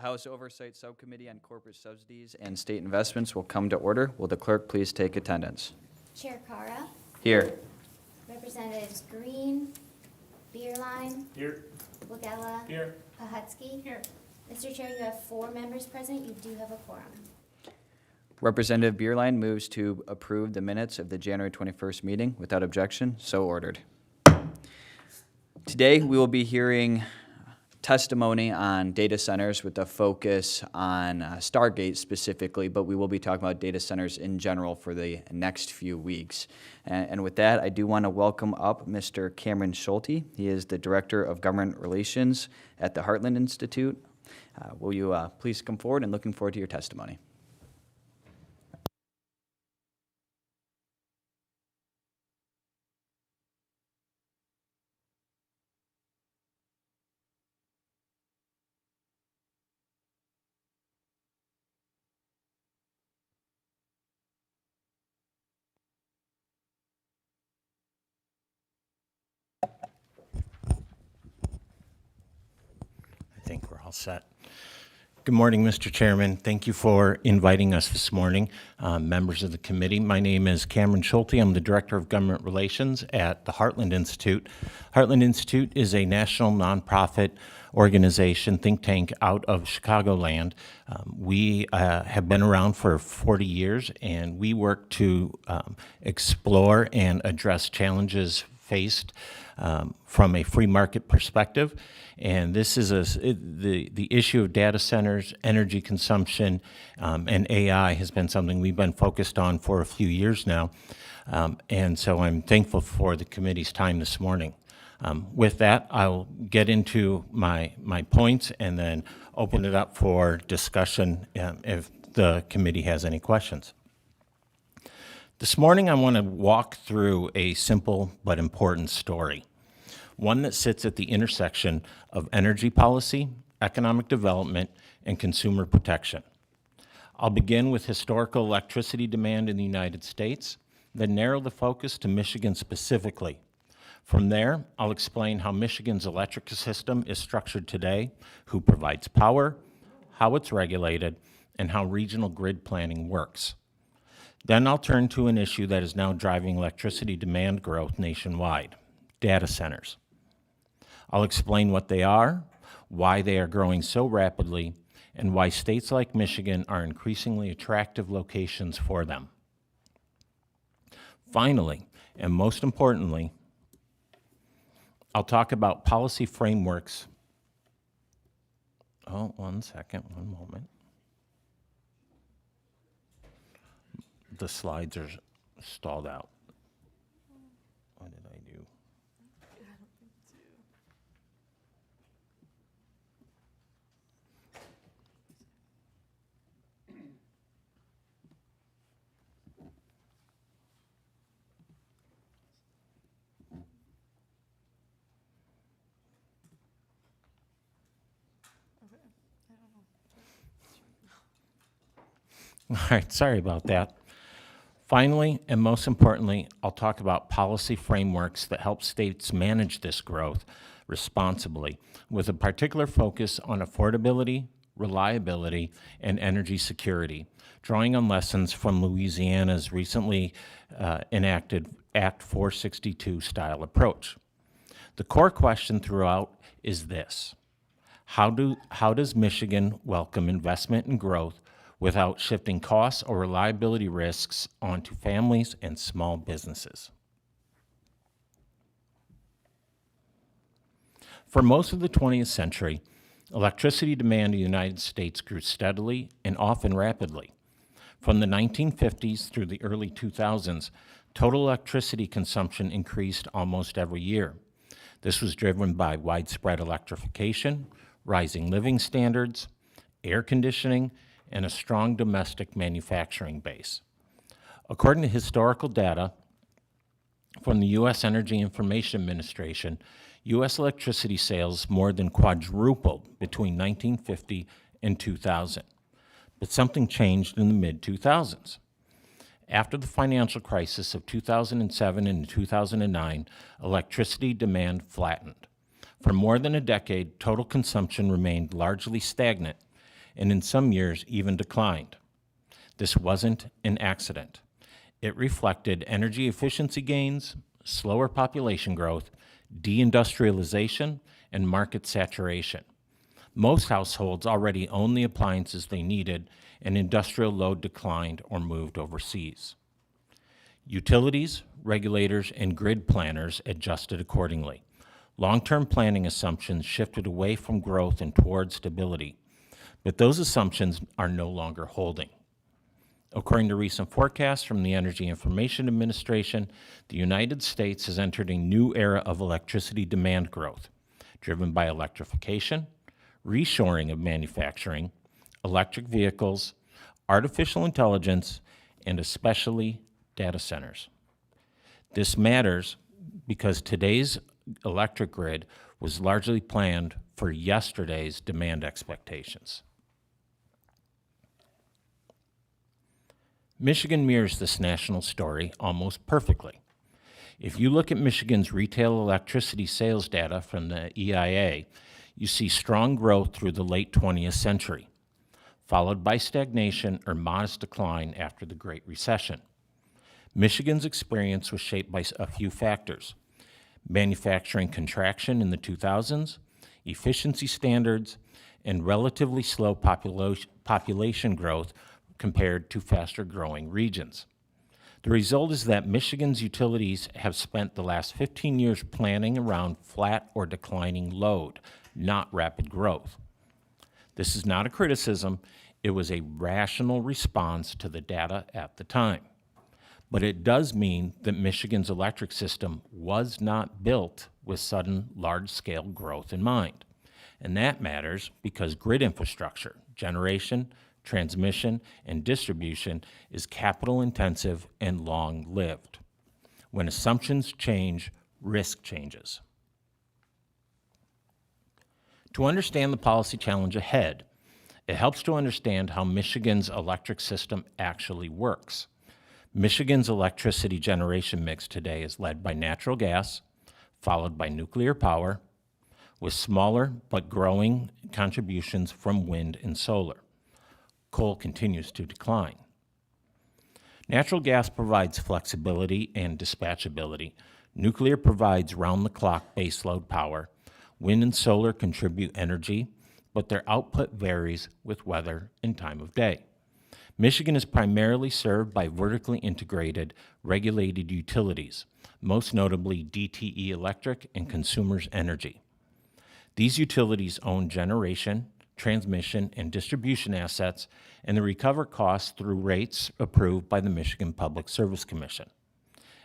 House Oversight Subcommittee on Corporate Subsidies and State Investments will come to order. Will the clerk please take attendance? Chair Cara, Here. Representatives Green, Bierlein, Here. Wagella, Here. Pahutsky. Here. Mr. Chair, you have 4 members present. You do have a quorum. Representative Bierlein moves to approve the minutes of the January 21st meeting without objection. So ordered. Today, we will be hearing testimony on data centers with a focus on Stargate specifically, but we will be talking about data centers in general for the next few weeks. And with that, I do want to welcome up Mr. Cameron Sholty. He is the Director of Government Relations at the Heartland Institute. Will you please come forward, and looking forward to your testimony. I think we're all set. Good morning, Mr. Chairman. Thank you for inviting us this morning, members of the committee. My name is Cameron Sholty. I'm the Director of Government Relations at the Heartland Institute. Heartland Institute is a national nonprofit organization, think tank out of Chicagoland. We have been around for 40 years, and we work to explore and address challenges faced from a free market perspective. And this is the issue of data centers, energy consumption, and AI has been something we've been focused on for a few years now. And so I'm thankful for the committee's time this morning. With that, I'll get into my points and then open it up for discussion if the committee has any questions. This morning, I want to walk through a simple but important story, one that sits at the intersection of energy policy, economic development, and consumer protection. I'll begin with historical electricity demand in the United States, then narrow the focus to Michigan specifically. From there, I'll explain how Michigan's electric system is structured today, who provides power, how it's regulated, and how regional grid planning works. Then I'll turn to an issue that is now driving electricity demand growth nationwide: data centers. I'll explain what they are, why they are growing so rapidly, and why states like Michigan are increasingly attractive locations for them. Finally, and most importantly, I'll talk about policy frameworks. Oh, one moment. The slides are stalled out. What did I do? All right, sorry about that. Finally, and most importantly, I'll talk about policy frameworks that help states manage this growth responsibly, with a particular focus on affordability, reliability, and energy security, drawing on lessons from Louisiana's recently enacted Act 462 style approach. The core question throughout is this: how does Michigan welcome investment and growth without shifting costs or reliability risks onto families and small businesses? For most of the 20th century, electricity demand in the United States grew steadily and often rapidly. From the 1950s through the early 2000s, total electricity consumption increased almost every year. This was driven by widespread electrification, rising living standards, air conditioning, and a strong domestic manufacturing base. According to historical data from the U.S. Energy Information Administration, U.S. electricity sales more than quadrupled between 1950 and 2000. But something changed in the mid-2000s. After the financial crisis of 2007 and 2009, electricity demand flattened. For more than a decade, total consumption remained largely stagnant, and in some years even declined. This wasn't an accident. It reflected energy efficiency gains, slower population growth, deindustrialization, and market saturation. Most households already owned the appliances they needed, and industrial load declined or moved overseas. Utilities, regulators, and grid planners adjusted accordingly. Long-term planning assumptions shifted away from growth and toward stability, but those assumptions are no longer holding. According to recent forecasts from the Energy Information Administration, the United States has entered a new era of electricity demand growth, driven by electrification, reshoring of manufacturing, electric vehicles, artificial intelligence, and especially data centers. This matters because today's electric grid was largely planned for yesterday's demand expectations. Michigan mirrors this national story almost perfectly. If you look at Michigan's retail electricity sales data from the EIA, you see strong growth through the late 20th century, followed by stagnation or modest decline after the Great Recession. Michigan's experience was shaped by a few factors: manufacturing contraction in the 2000s, efficiency standards, and relatively slow population growth compared to faster-growing regions. The result is that Michigan's utilities have spent the last 15 years planning around flat or declining load, not rapid growth. This is not a criticism. It was a rational response to the data at the time. But it does mean that Michigan's electric system was not built with sudden large-scale growth in mind. And that matters because grid infrastructure, generation, transmission, and distribution is capital-intensive and long-lived. When assumptions change, risk changes. To understand the policy challenge ahead, it helps to understand how Michigan's electric system actually works. Michigan's electricity generation mix today is led by natural gas, followed by nuclear power, with smaller but growing contributions from wind and solar. Coal continues to decline. Natural gas provides flexibility and dispatchability. Nuclear provides round-the-clock baseload power. Wind and solar contribute energy, but their output varies with weather and time of day. Michigan is primarily served by vertically integrated, regulated utilities, most notably DTE Electric and Consumers Energy. These utilities own generation, transmission, and distribution assets, and they recover costs through rates approved by the Michigan Public Service Commission.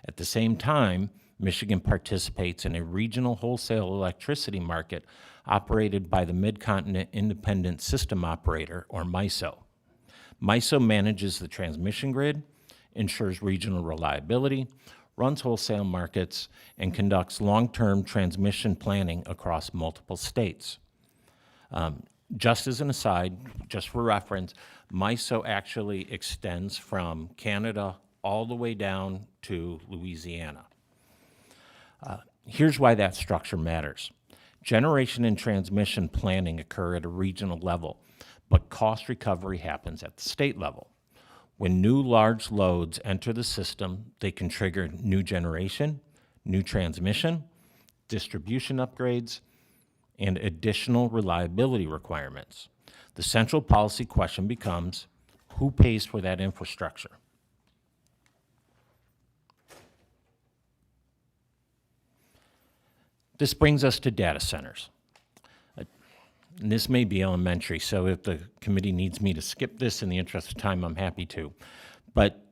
At the same time, Michigan participates in a regional wholesale electricity market operated by the Mid-Continent Independent System Operator, or MISO. MISO manages the transmission grid, ensures regional reliability, runs wholesale markets, and conducts long-term transmission planning across multiple states. Just as an aside, just for reference, MISO actually extends from Canada all the way down to Louisiana. Here's why that structure matters. Generation and transmission planning occur at a regional level, but cost recovery happens at the state level. When new large loads enter the system, they can trigger new generation, new transmission, distribution upgrades, and additional reliability requirements. The central policy question becomes, who pays for that infrastructure? This brings us to data centers. And this may be elementary, so if the committee needs me to skip this in the interest of time, I'm happy to. But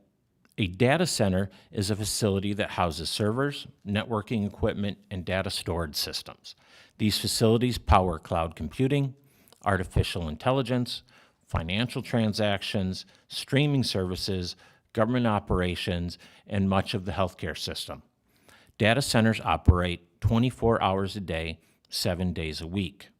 a data center is a facility that houses servers, networking equipment, and data storage systems. These facilities power cloud computing, artificial intelligence, financial transactions, streaming services, government operations, and much of the healthcare system. Data centers operate 24 hours a day, 7 days a week.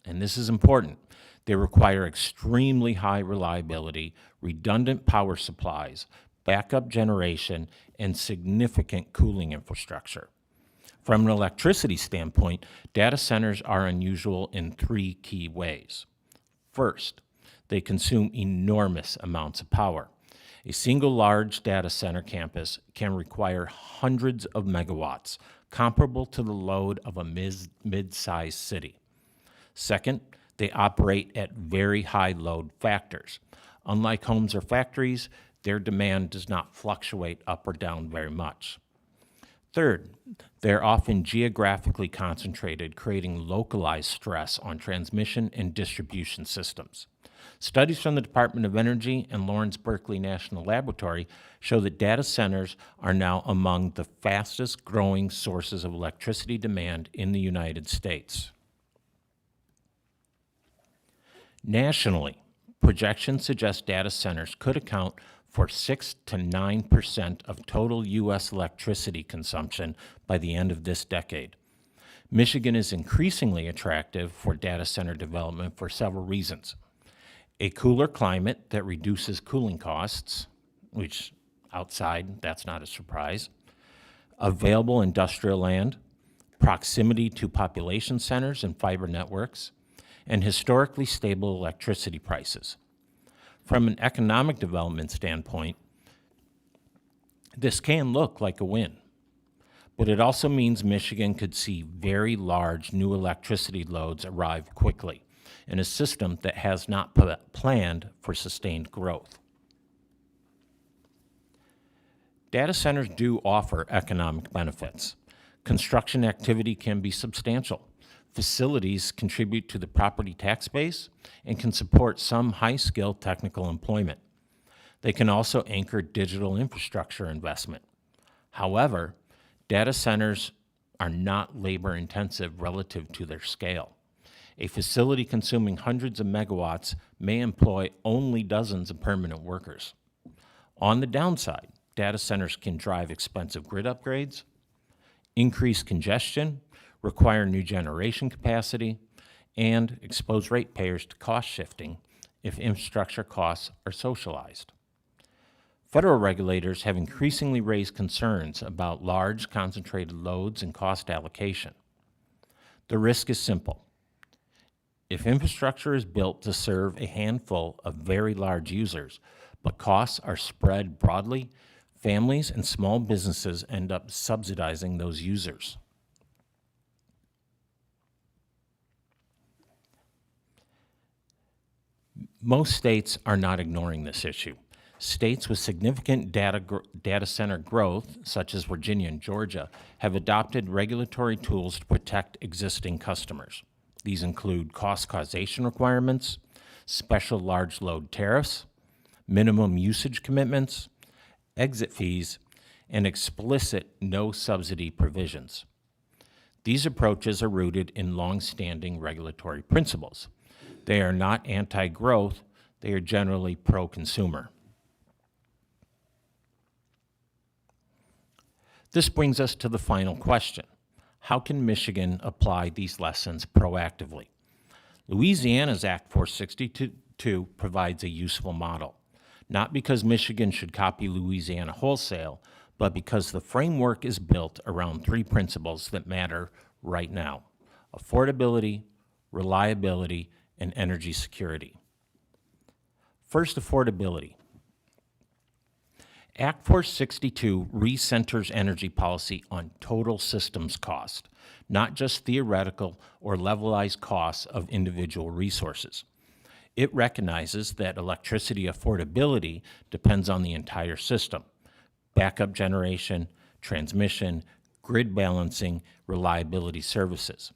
And this is important. They require extremely high reliability, redundant power supplies, backup generation, and significant cooling infrastructure. From an electricity standpoint, data centers are unusual in 3 key ways. First, they consume enormous amounts of power. A single large data center campus can require hundreds of megawatts, comparable to the load of a mid-sized city. Second, they operate at very high load factors. Unlike homes or factories, their demand does not fluctuate up or down very much. Third, they're often geographically concentrated, creating localized stress on transmission and distribution systems. Studies from the Department of Energy and Lawrence Berkeley National Laboratory show that data centers are now among the fastest growing sources of electricity demand in the United States. Nationally, projections suggest data centers could account for 6 to 9% of total U.S. electricity consumption by the end of this decade. Michigan is increasingly attractive for data center development for several reasons. A cooler climate that reduces cooling costs, which outside, that's not a surprise. Available industrial land, proximity to population centers and fiber networks, and historically stable electricity prices. From an economic development standpoint, this can look like a win, but it also means Michigan could see very large new electricity loads arrive quickly in a system that has not planned for sustained growth. Data centers do offer economic benefits. Construction activity can be substantial. Facilities contribute to the property tax base and can support some high-skilled technical employment. They can also anchor digital infrastructure investment. However, data centers are not labor-intensive relative to their scale. A facility consuming hundreds of megawatts may employ only dozens of permanent workers. On the downside, data centers can drive expensive grid upgrades, increase congestion, require new generation capacity, and expose ratepayers to cost shifting if infrastructure costs are socialized. Federal regulators have increasingly raised concerns about large concentrated loads and cost allocation. The risk is simple. If infrastructure is built to serve a handful of very large users, but costs are spread broadly, families and small businesses end up subsidizing those users. Most states are not ignoring this issue. States with significant data center growth, such as Virginia and Georgia, have adopted regulatory tools to protect existing customers. These include cost causation requirements, special large load tariffs, minimum usage commitments, exit fees, and explicit no subsidy provisions. These approaches are rooted in long-standing regulatory principles. They are not anti-growth, they are generally pro-consumer. This brings us to the final question. How can Michigan apply these lessons proactively? Louisiana's Act 462 provides a useful model, not because Michigan should copy Louisiana wholesale, but because the framework is built around three principles that matter right now: affordability, reliability, and energy security. First, affordability. Act 462 recenters energy policy on total systems cost, not just theoretical or levelized costs of individual resources. It recognizes that electricity affordability depends on the entire system: backup generation, transmission, grid balancing, reliability services.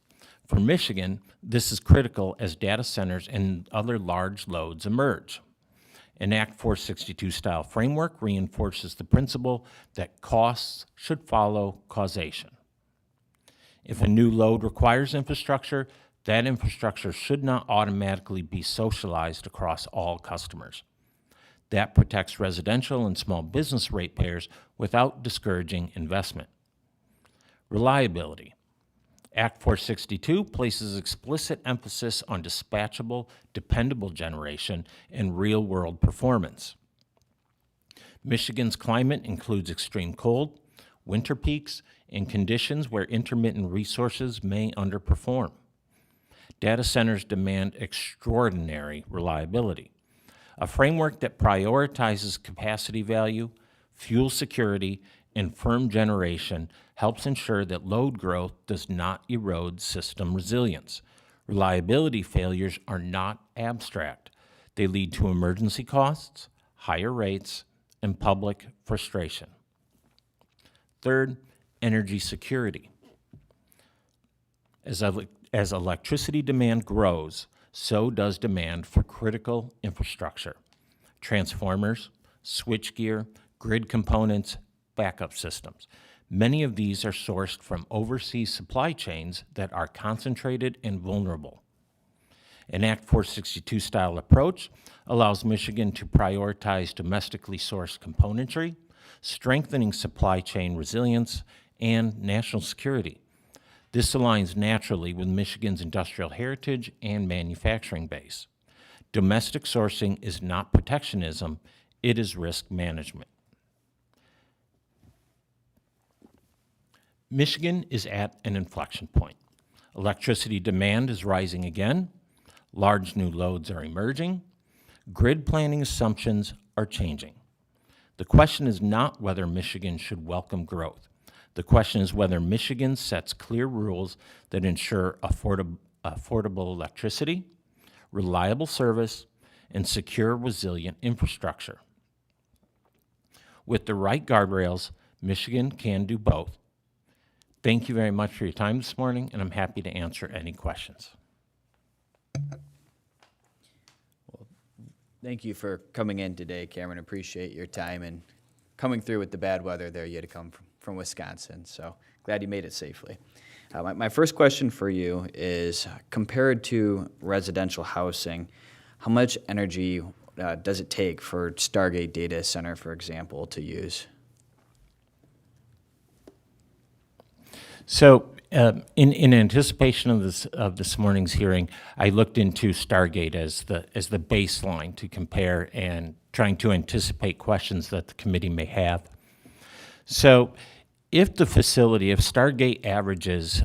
For Michigan, this is critical as data centers and other large loads emerge. An Act 462-style framework reinforces the principle that costs should follow causation. If a new load requires infrastructure, that infrastructure should not automatically be socialized across all customers. That protects residential and small business ratepayers without discouraging investment. Reliability. Act 462 places explicit emphasis on dispatchable, dependable generation and real-world performance. Michigan's climate includes extreme cold, winter peaks, and conditions where intermittent resources may underperform. Data centers demand extraordinary reliability. A framework that prioritizes capacity value, fuel security, and firm generation helps ensure that load growth does not erode system resilience. Reliability failures are not abstract. They lead to emergency costs, higher rates, and public frustration. Third, energy security. As electricity demand grows, so does demand for critical infrastructure, transformers, switchgear, grid components, backup systems. Many of these are sourced from overseas supply chains that are concentrated and vulnerable. An Act 462 style approach allows Michigan to prioritize domestically sourced componentry, strengthening supply chain resilience and national security. This aligns naturally with Michigan's industrial heritage and manufacturing base. Domestic sourcing is not protectionism, it is risk management. Michigan is at an inflection point. Electricity demand is rising again, large new loads are emerging, grid planning assumptions are changing. The question is not whether Michigan should welcome growth. The question is whether Michigan sets clear rules that ensure affordable electricity, reliable service, and secure, resilient infrastructure. With the right guardrails, Michigan can do both. Thank you very much for your time this morning, and I'm happy to answer any questions. Thank you for coming in today, Cameron. Appreciate your time and coming through with the bad weather there. You had to come from Wisconsin, so glad you made it safely. My first question for you is, compared to residential housing, how much energy does it take for Stargate Data Center, for example, to use? So in anticipation of this morning's hearing, I looked into Stargate as the baseline to compare and trying to anticipate questions that the committee may have. So if Stargate averages,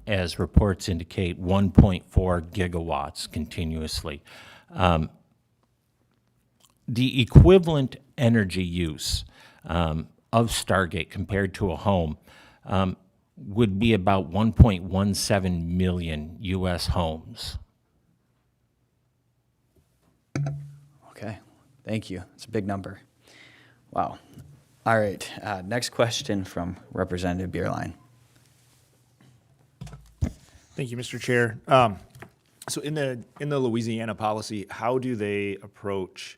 as reports indicate, 1.4 gigawatts continuously, the equivalent energy use of Stargate compared to a home would be about 1.17 million U.S. homes. Okay, thank you. It's a big number. Wow. All right, next question from Representative Bierlein. Thank you, Mr. Chair. So in the Louisiana policy, how do they approach,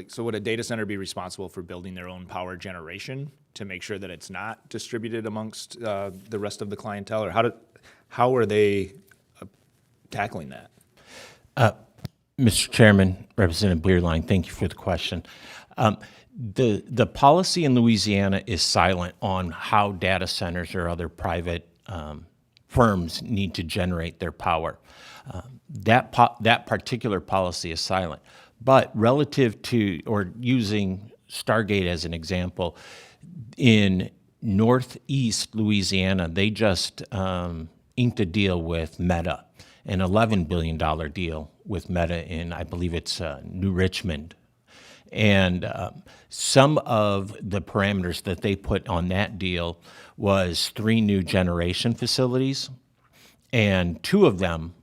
so would a data center be responsible for building their own power generation to make sure that it's not distributed amongst the rest of the clientele, or how are they tackling that? Mr. Chairman, Representative Bierlein, thank you for the question. The policy in Louisiana is silent on how data centers or other private firms need to generate their power. That particular policy is silent. But relative to, or using Stargate as an example, in Northeast Louisiana, they just inked a deal with Meta, an $11 billion deal with Meta in, I believe it's New Richmond. And some of the parameters that they put on that deal was 3 new generation facilities, and 2 of them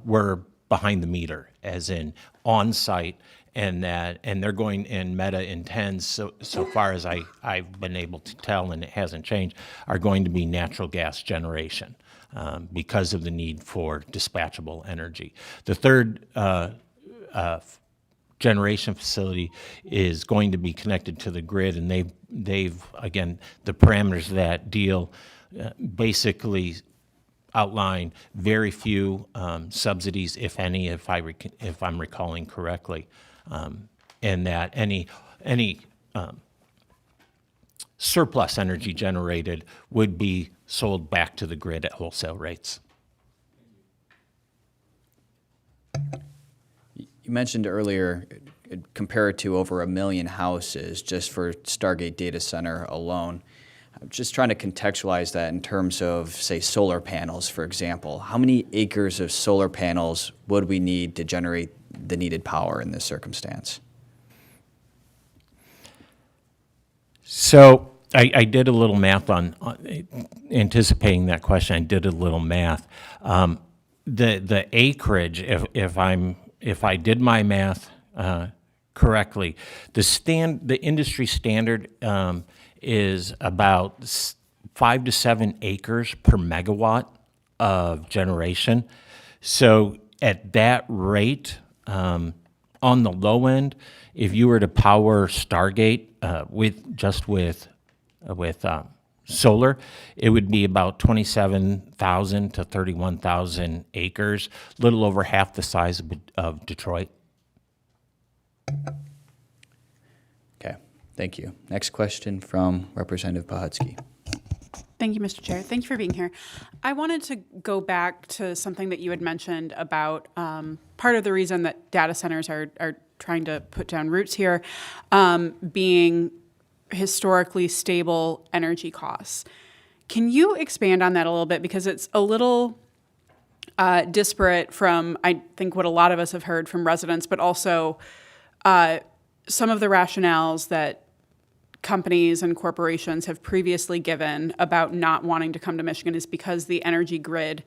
were behind the meter, as in on-site, and they're going, and Meta intends, so far as I've been able to tell, and it hasn't changed, are going to be natural gas generation because of the need for dispatchable energy. The third generation facility is going to be connected to the grid, and they've again, the parameters of that deal basically outline very few subsidies, if any, if I'm recalling correctly, and that any surplus energy generated would be sold back to the grid at wholesale rates. You mentioned earlier, compared to over 1 million houses just for Stargate Data Center alone. I'm just trying to contextualize that in terms of, say, solar panels, for example. How many acres of solar panels would we need to generate the needed power in this circumstance. So I did a little math on anticipating that question. I did a little math. The acreage, if I did my math correctly, the industry standard is about 5 to 7 acres per megawatt of generation. So at that rate, on the low end, if you were to power Stargate with solar, it would be about 27,000 to 31,000 acres, a little over half the size of Detroit. Okay, thank you. Next question from Representative Pohutsky. Thank you, Mr. Chair. Thank you for being here. I wanted to go back to something that you had mentioned about part of the reason that data centers are trying to put down roots here being historically stable energy costs. Can you expand on that a little bit? Because it's a little disparate from, I think, what a lot of us have heard from residents, but also some of the rationales that companies and corporations have previously given about not wanting to come to Michigan is because the energy grid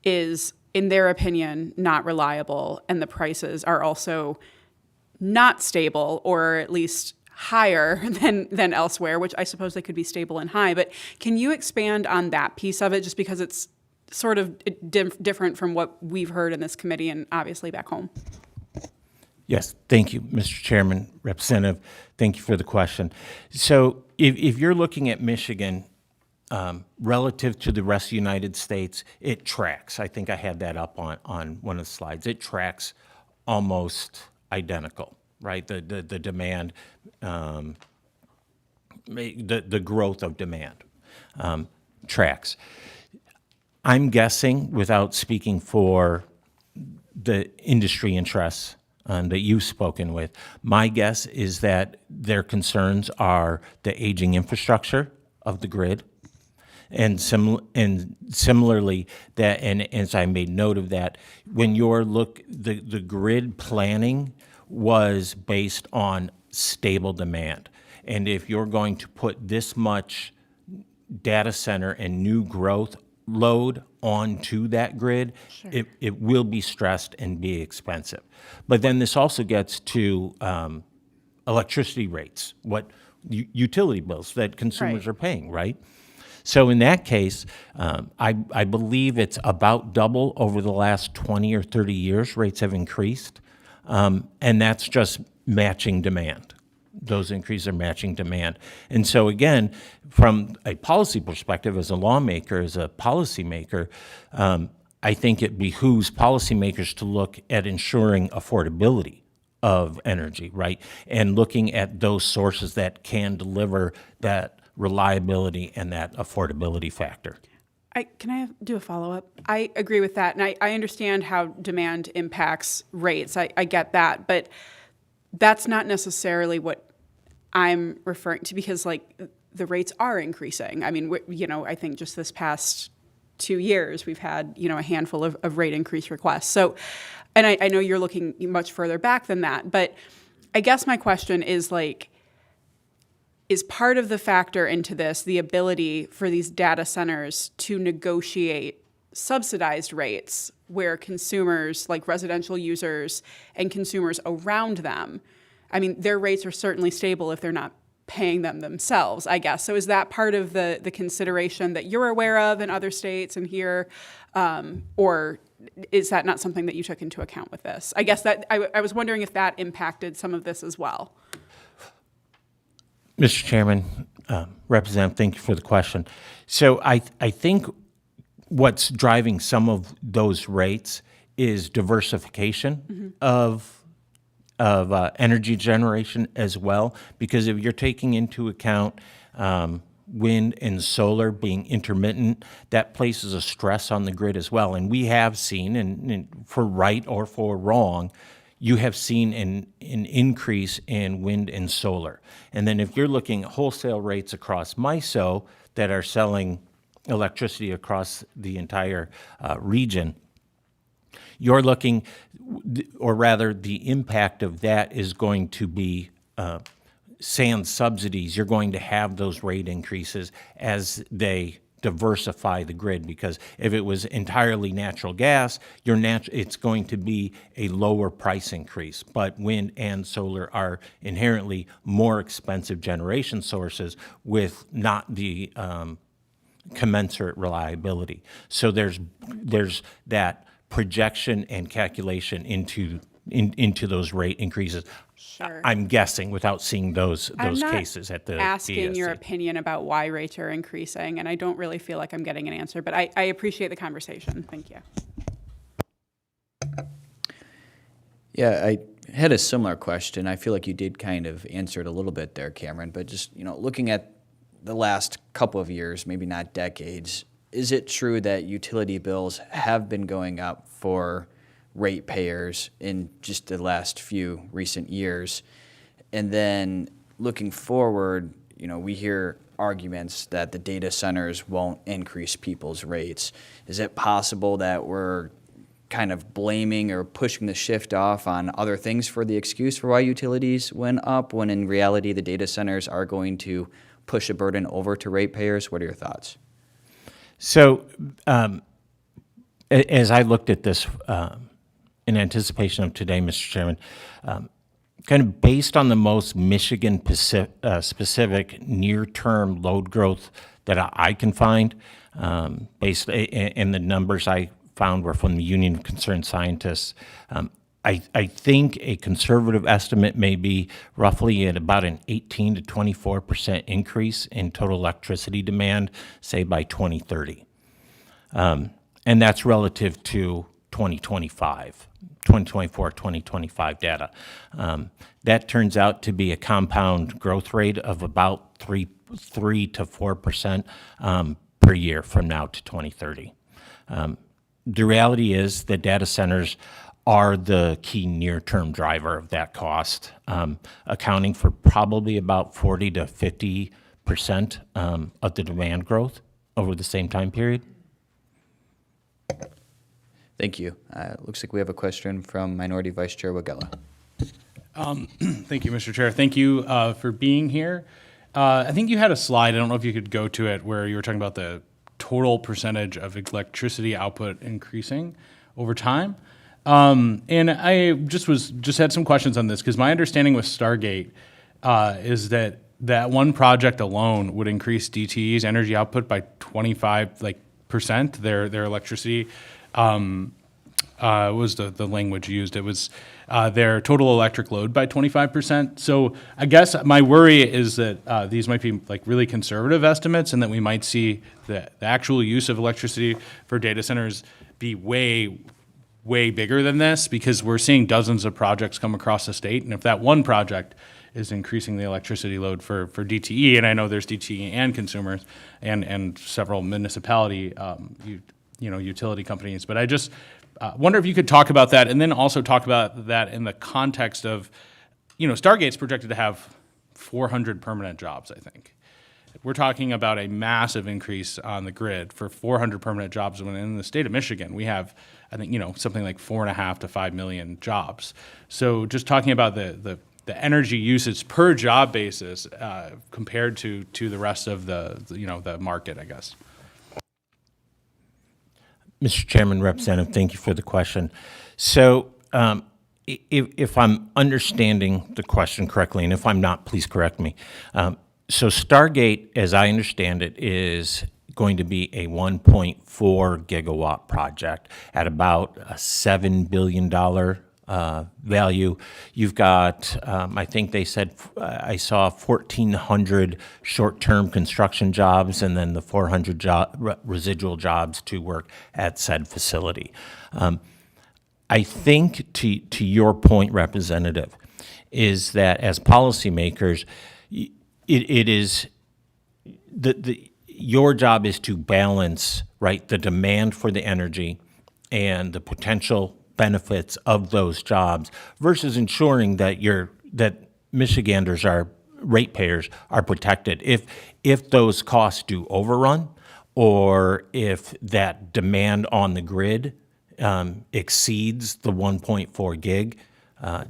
is, in their opinion, not reliable, and the prices are also not stable, or at least higher than elsewhere, which I suppose they could be stable and high. But can you expand on that piece of it, just because it's sort of different from what we've heard in this committee and obviously back home? Yes, thank you, Mr. Chairman, Representative. Thank you for the question. So if you're looking at Michigan relative to the rest of the United States, it tracks. I think I had that up on one of the slides. It tracks almost identical, right? The demand, the growth of demand tracks. I'm guessing, without speaking for the industry interests that you've spoken with, my guess is that their concerns are the aging infrastructure of the grid, and similarly, that, and as I made note of that, when the grid planning was based on stable demand, and if you're going to put this much data center and new growth load onto that grid, Sure. it will be stressed and be expensive. But then this also gets to electricity rates, what utility bills that consumers Right. are paying, right? So in that case, I believe it's about double over the last 20 or 30 years, rates have increased, and that's just matching demand. Those increases are matching demand. And so again, from a policy perspective, as a lawmaker, as a policymaker, I think it behooves policymakers to look at ensuring affordability of energy, right? And looking at those sources that can deliver that reliability and that affordability factor. Can I do a follow-up? I agree with that, and I understand how demand impacts rates. I get that, but that's not necessarily what I'm referring to, because like the rates are increasing. I mean, I think just this past 2 years we've had a handful of rate increase requests. So, and I know you're looking much further back than that, but I guess my question is like, is part of the factor into this the ability for these data centers to negotiate subsidized rates where consumers, like residential users and consumers around them, I mean, their rates are certainly stable if they're not paying them themselves, I guess. So is that part of the consideration that you're aware of in other states and here, or is that not something that you took into account with this? I guess that I was wondering if that impacted some of this as well. Mr. Chairman, Representative, thank you for the question. So I think what's driving some of those rates is diversification of energy generation as well, because if you're taking into account wind and solar being intermittent, that places a stress on the grid as well. And we have seen, and for right or for wrong, you have seen an increase in wind and solar. And then if you're looking at wholesale rates across MISO that are selling electricity across the entire region, you're looking, or rather the impact of that is going to be sans subsidies. You're going to have those rate increases as they diversify the grid, because if it was entirely natural gas, it's going to be a lower price increase. But wind and solar are inherently more expensive generation sources with not the commensurate reliability. So there's that projection and calculation into those rate increases. Sure. I'm guessing without seeing those I'm not cases at the asking your DSC. opinion about why rates are increasing, and I don't really feel like I'm getting an answer, but I appreciate the conversation. Thank you. Yeah, I had a similar question. I feel like you did kind of answer it a little bit there, Cameron, but just, looking at the last couple of years, maybe not decades, is it true that utility bills have been going up for ratepayers in just the last few recent years? And then looking forward, we hear arguments that the data centers won't increase people's rates. Is it possible that we're kind of blaming or pushing the shift off on other things for the excuse for why utilities went up, when in reality the data centers are going to push a burden over to ratepayers? What are your thoughts? So as I looked at this in anticipation of today, Mr. Chairman, kind of based on the most Michigan specific near-term load growth that I can find, based in the numbers I found were from the Union of Concerned Scientists, I think a conservative estimate may be roughly at about an 18 to 24% increase in total electricity demand, say by 2030. And that's relative to 2024, 2025 data. That turns out to be a compound growth rate of about 3 to 4% per year from now to 2030. The reality is that data centers are the key near-term driver of that cost, accounting for probably about 40 to 50% of the demand growth over the same time period. Thank you. Looks like we have a question from Minority Vice Chair Wagella. Thank you, Mr. Chair. Thank you for being here. I think you had a slide, I don't know if you could go to it, where you were talking about the total percentage of electricity output increasing over time. And I just had some questions on this, because my understanding with Stargate is that one project alone would increase DTE's energy output by 25% their electricity. Was the language used. It was their total electric load by 25%. So I guess my worry is that these might be like really conservative estimates, and that we might see the actual use of electricity for data centers be way bigger than this, because we're seeing dozens of projects come across the state. And if that one project is increasing the electricity load for DTE, and I know there's DTE and consumers and several municipality utility companies. But I just wonder if you could talk about that, and then also talk about that in the context of, Stargate's projected to have 400 permanent jobs, I think. We're talking about a massive increase on the grid for 400 permanent jobs, when in the state of Michigan, we have, I think, something like 4.5 to 5 million jobs. So just talking about the energy usage per job basis compared to the rest of the market, I guess. Mr. Chairman, Representative, thank you for the question. So if I'm understanding the question correctly, and if I'm not, please correct me. So Stargate, as I understand it, is going to be a 1.4 gigawatt project at about a $7 billion value. You've got, I think they said, I saw 1,400 short-term construction jobs, and then the 400 residual jobs to work at said facility. I think to your point, Representative, is that as policymakers, it is your job is to balance, right, the demand for the energy and the potential benefits of those jobs versus ensuring that Michiganders, ratepayers, are protected. If those costs do overrun, or if that demand on the grid exceeds the 1.4 gig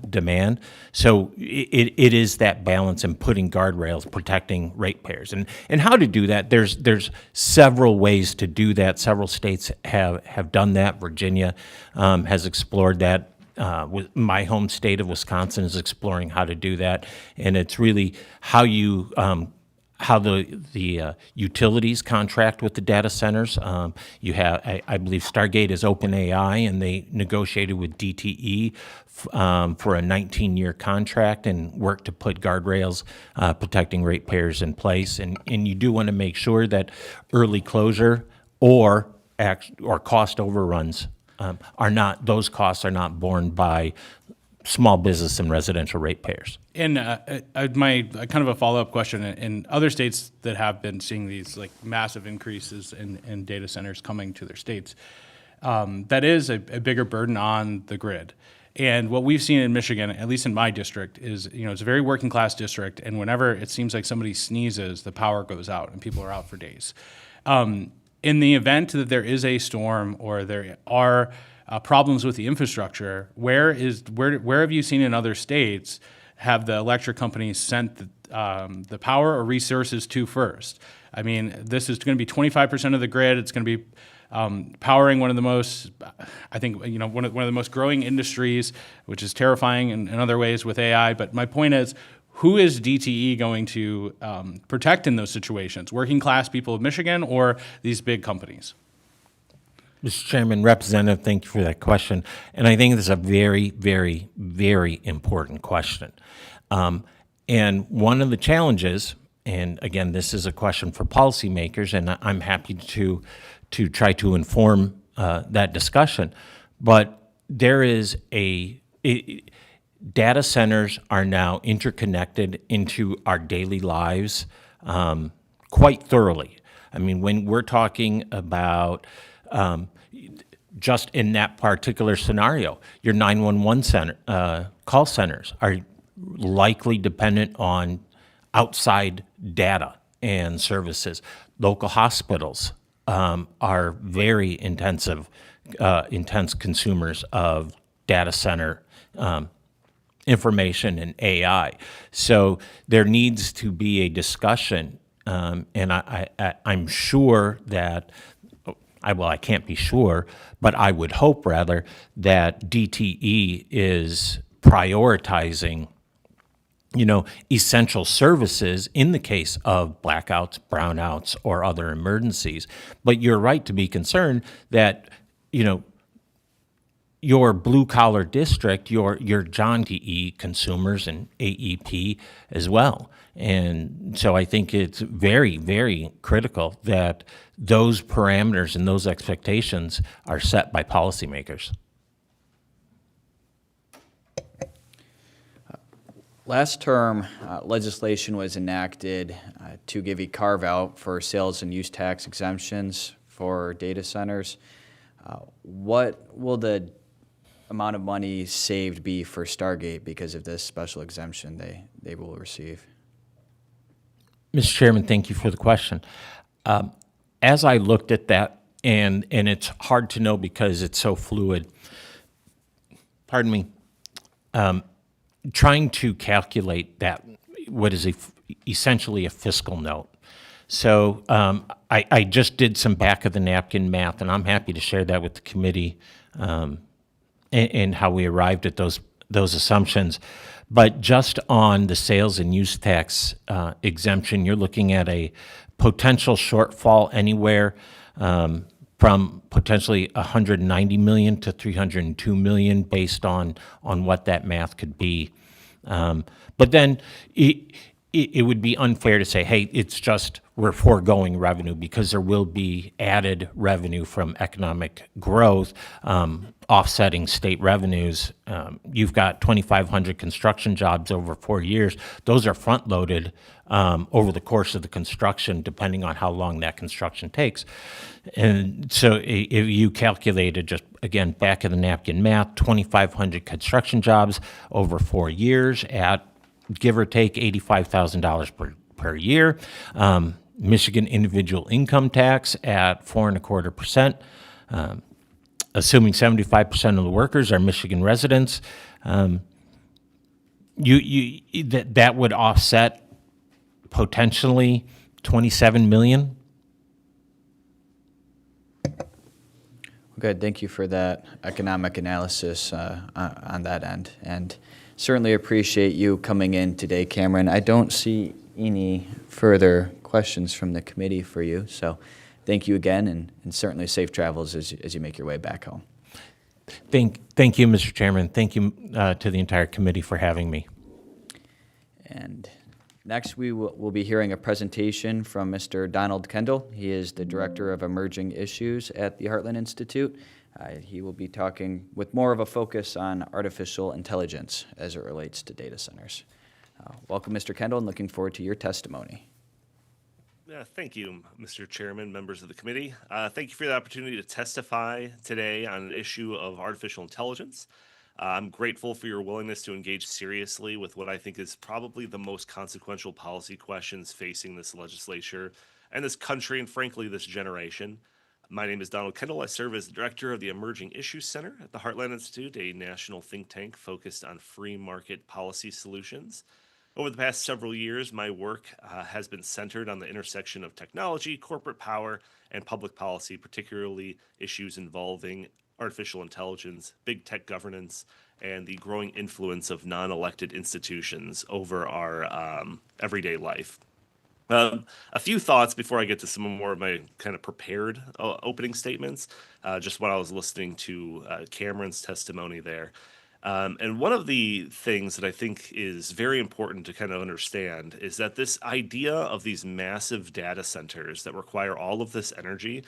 demand. So it is that balance in putting guardrails, protecting ratepayers. And how to do that, there's several ways to do that. Several states have done that. Virginia has explored that. With my home state of Wisconsin is exploring how to do that. And it's really how you how the utilities contract with the data centers. You have, I believe Stargate is OpenAI, and they negotiated with DTE for a 19-year contract and worked to put guardrails protecting ratepayers in place. And you do want to make sure that early closure or cost overruns those costs are not borne by small business and residential ratepayers. And my kind of a follow-up question, in other states that have been seeing these like massive increases in data centers coming to their states, that is a bigger burden on the grid. And what we've seen in Michigan, at least in my district, is, it's a very working class district, and whenever it seems like somebody sneezes, the power goes out and people are out for days. In the event that there is a storm or there are problems with the infrastructure, where have you seen in other states have the electric companies sent the power or resources to first? I mean, this is going to be 25% of the grid. It's going to be powering one of the most, I think, one of the most growing industries, which is terrifying in other ways with AI. But my point is, who is DTE going to protect in those situations? Working class people of Michigan or these big companies? Mr. Chairman, Representative, thank you for that question. And I think this is a very, very, very important question. And one of the challenges, and again, this is a question for policymakers, and I'm happy to try to inform that discussion, but there is data centers are now interconnected into our daily lives quite thoroughly. I mean, when we're talking about just in that particular scenario, your 911 call centers are likely dependent on outside data and services. Local hospitals are very intense consumers of data center information and AI. So there needs to be a discussion, and I'm sure that, I can't be sure, but I would hope rather that DTE is prioritizing essential services in the case of blackouts, brownouts, or other emergencies. But you're right to be concerned that, your blue-collar district, your John DE consumers and AEP as well. And so I think it's very, very critical that those parameters and those expectations are set by policymakers. Last term, legislation was enacted to give a carve-out for sales and use tax exemptions for data centers. What will the amount of money saved be for Stargate because of this special exemption they will receive? Mr. Chairman, thank you for the question. As I looked at that, and it's hard to know because it's so fluid, pardon me, trying to calculate that, what is essentially a fiscal note. So I just did some back-of-the-napkin math, and I'm happy to share that with the committee and how we arrived at those assumptions. But just on the sales and use tax exemption, you're looking at a potential shortfall anywhere from potentially $190 million to $302 million based on what that math could be. But then it would be unfair to say, hey, it's just we're foregoing revenue, because there will be added revenue from economic growth, offsetting state revenues. You've got 2,500 construction jobs over 4 years. Those are front-loaded over the course of the construction, depending on how long that construction takes. And so if you calculated, just again, back of the napkin math, 2,500 construction jobs over 4 years at give or take $85,000 per year. Michigan individual income tax at 4.25%. assuming 75% of the workers are Michigan residents, that would offset potentially 27 million. Good, thank you for that economic analysis on that end. And certainly appreciate you coming in today, Cameron. I don't see any further questions from the committee for you, so thank you again, and certainly safe travels as you make your way back home. Thank you, Mr. Chairman. Thank you to the entire committee for having me. And next, we'll be hearing a presentation from Mr. Donald Kendal. He is the Director of Emerging Issues at the Heartland Institute. He will be talking with more of a focus on artificial intelligence as it relates to data centers. Welcome, Mr. Kendal, and looking forward to your testimony. Thank you, Mr. Chairman, members of the committee. Thank you for the opportunity to testify today on an issue of artificial intelligence. I'm grateful for your willingness to engage seriously with what I think is probably the most consequential policy questions facing this legislature and this country, and frankly, this generation. My name is Donald Kendal. I serve as the director of the Emerging Issues Center at the Heartland Institute, a national think tank focused on free market policy solutions. Over the past several years, my work has been centered on the intersection of technology, corporate power, and public policy, particularly issues involving artificial intelligence, big tech governance, and the growing influence of non-elected institutions over our everyday life. A few thoughts before I get to some more of my kind of prepared opening statements, just when I was listening to Cameron's testimony there. And one of the things that I think is very important to kind of understand is that this idea of these massive data centers that require all of this energy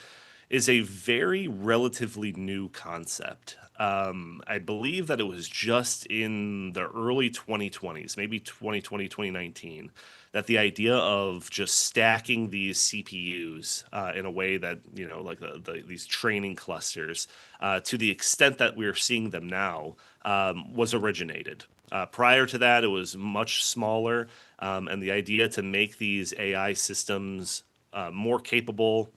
is a very relatively new concept. I believe that it was just in the early 2020s, maybe 2020, 2019, that the idea of just stacking these CPUs in a way that, like these training clusters, to the extent that we're seeing them now, was originated. Prior to that, it was much smaller, and the idea to make these AI systems more capable,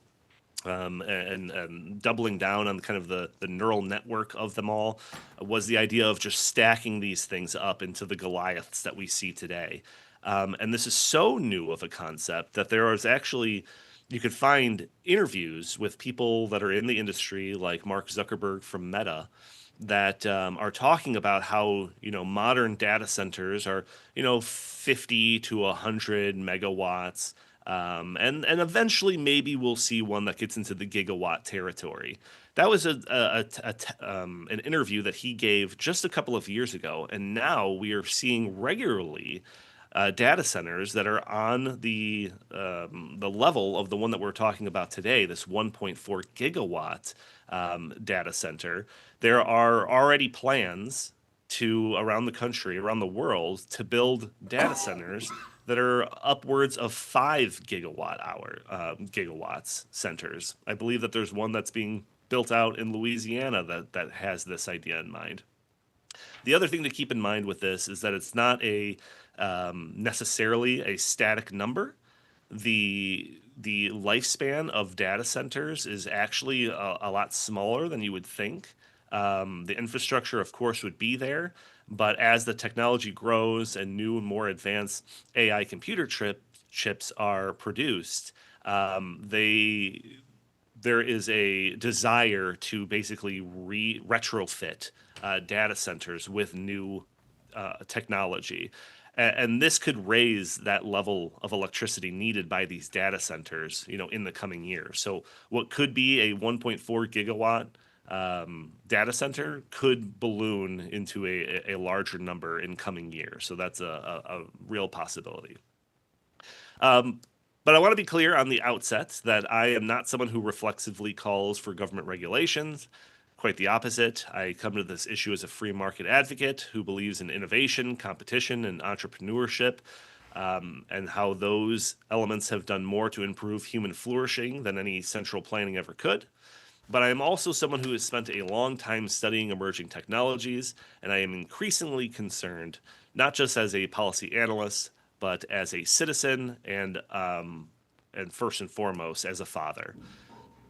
and doubling down on kind of the neural network of them all was the idea of just stacking these things up into the Goliaths that we see today. And this is so new of a concept that there is actually, you could find interviews with people that are in the industry, like Mark Zuckerberg from Meta, that are talking about how, modern data centers are, 50 to 100 megawatts. And eventually maybe we'll see one that gets into the gigawatt territory. That was an interview that he gave just a couple of years ago, and now we are seeing regularly data centers that are on the level of the one that we're talking about today, this 1.4 gigawatt data center. There are already plans around the country, around the world, to build data centers that are upwards of 5 gigawatts centers. I believe that there's one that's being built out in Louisiana that has this idea in mind. The other thing to keep in mind with this is that it's not necessarily a static number. The lifespan of data centers is actually a lot smaller than you would think. The infrastructure, of course, would be there, but as the technology grows and new and more advanced AI computer chips are produced, there is a desire to basically retrofit data centers with new technology. And this could raise that level of electricity needed by these data centers, in the coming years. So what could be a 1.4 gigawatt data center could balloon into a larger number in coming years. So that's a real possibility. But I want to be clear on the outset that I am not someone who reflexively calls for government regulations. Quite the opposite. I come to this issue as a free market advocate who believes in innovation, competition, and entrepreneurship, and how those elements have done more to improve human flourishing than any central planning ever could. But I am also someone who has spent a long time studying emerging technologies, and I am increasingly concerned, not just as a policy analyst, but as a citizen and first and foremost, as a father.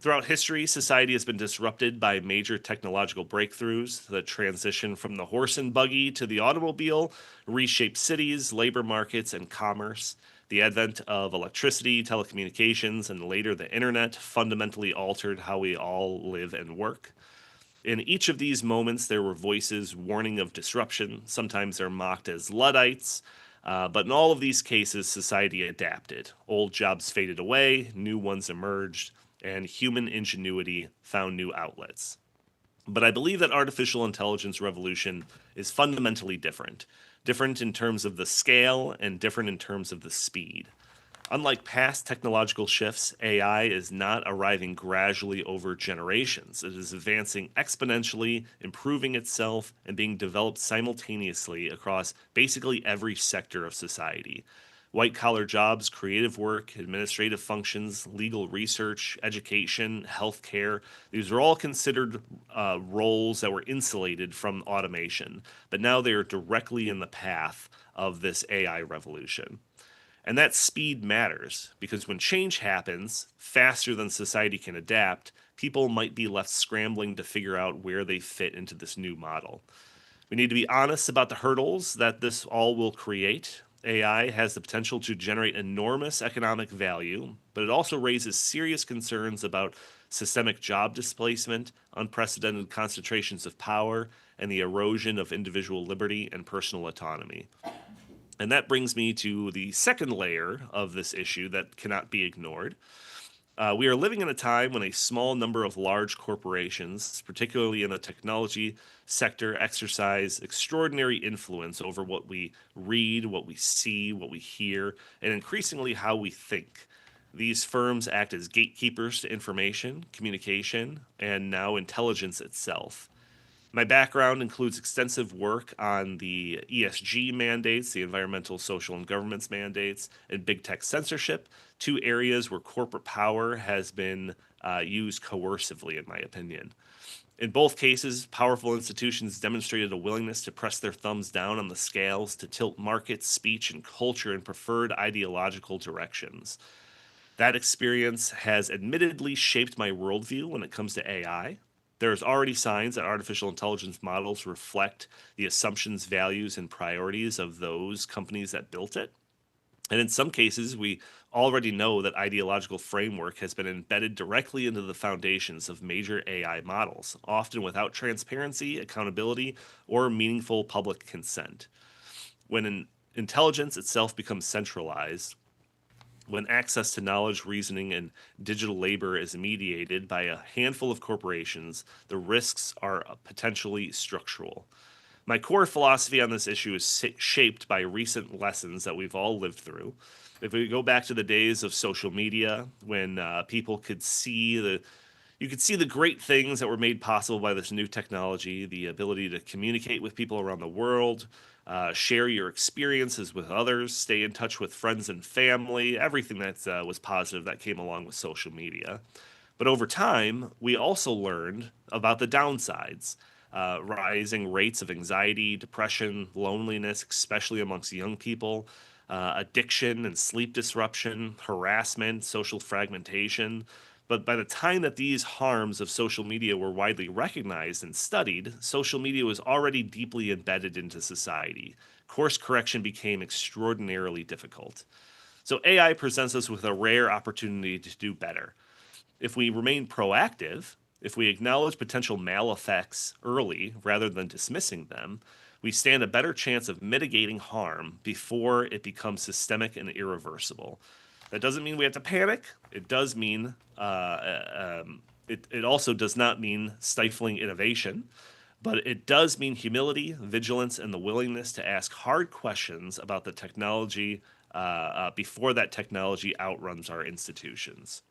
Throughout history, society has been disrupted by major technological breakthroughs. The transition from the horse and buggy to the automobile reshaped cities, labor markets, and commerce. The advent of electricity, telecommunications, and later the internet fundamentally altered how we all live and work. In each of these moments, there were voices warning of disruption. Sometimes they're mocked as Luddites, but in all of these cases, society adapted. Old jobs faded away, new ones emerged, and human ingenuity found new outlets. But I believe that artificial intelligence revolution is fundamentally different. Different in terms of the scale and different in terms of the speed. Unlike past technological shifts, AI is not arriving gradually over generations. It is advancing exponentially, improving itself, and being developed simultaneously across basically every sector of society. White-collar jobs, creative work, administrative functions, legal research, education, healthcare, these are all considered roles that were insulated from automation, but now they are directly in the path of this AI revolution. And that speed matters because when change happens faster than society can adapt, people might be left scrambling to figure out where they fit into this new model. We need to be honest about the hurdles that this all will create. AI has the potential to generate enormous economic value, but it also raises serious concerns about systemic job displacement, unprecedented concentrations of power, and the erosion of individual liberty and personal autonomy. And that brings me to the second layer of this issue that cannot be ignored. We are living in a time when a small number of large corporations, particularly in the technology sector, exercise extraordinary influence over what we read, what we see, what we hear, and increasingly how we think. These firms act as gatekeepers to information, communication, and now intelligence itself. My background includes extensive work on the ESG mandates, the environmental, social, and governance mandates, and big tech censorship, two areas where corporate power has been used coercively, in my opinion. In both cases, powerful institutions demonstrated a willingness to press their thumbs down on the scales to tilt markets, speech, and culture in preferred ideological directions. That experience has admittedly shaped my worldview when it comes to AI. There's already signs that artificial intelligence models reflect the assumptions, values, and priorities of those companies that built it. And in some cases, we already know that ideological framework has been embedded directly into the foundations of major AI models, often without transparency, accountability, or meaningful public consent. When intelligence itself becomes centralized, when access to knowledge, reasoning, and digital labor is mediated by a handful of corporations, the risks are potentially structural. My core philosophy on this issue is shaped by recent lessons that we've all lived through. If we go back to the days of social media, when people could see the great things that were made possible by this new technology, the ability to communicate with people around the world, share your experiences with others, stay in touch with friends and family, everything that was positive that came along with social media. But over time, we also learned about the downsides, rising rates of anxiety, depression, loneliness, especially amongst young people, addiction and sleep disruption, harassment, social fragmentation. But by the time that these harms of social media were widely recognized and studied, social media was already deeply embedded into society. Course correction became extraordinarily difficult. So AI presents us with a rare opportunity to do better. If we remain proactive, if we acknowledge potential maleffects early rather than dismissing them, we stand a better chance of mitigating harm before it becomes systemic and irreversible. That doesn't mean we have to panic. It does mean, it also does not mean stifling innovation, but it does mean humility, vigilance, and the willingness to ask hard questions about the technology before that technology outruns our institutions.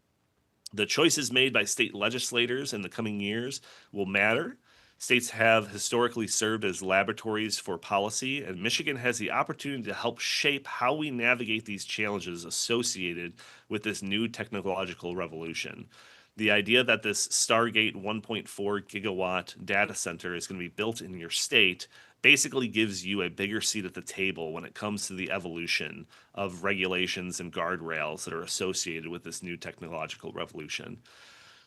The choices made by state legislators in the coming years will matter. States have historically served as laboratories for policy, and Michigan has the opportunity to help shape how we navigate these challenges associated with this new technological revolution. The idea that this Stargate 1.4 gigawatt data center is going to be built in your state basically gives you a bigger seat at the table when it comes to the evolution of regulations and guardrails that are associated with this new technological revolution.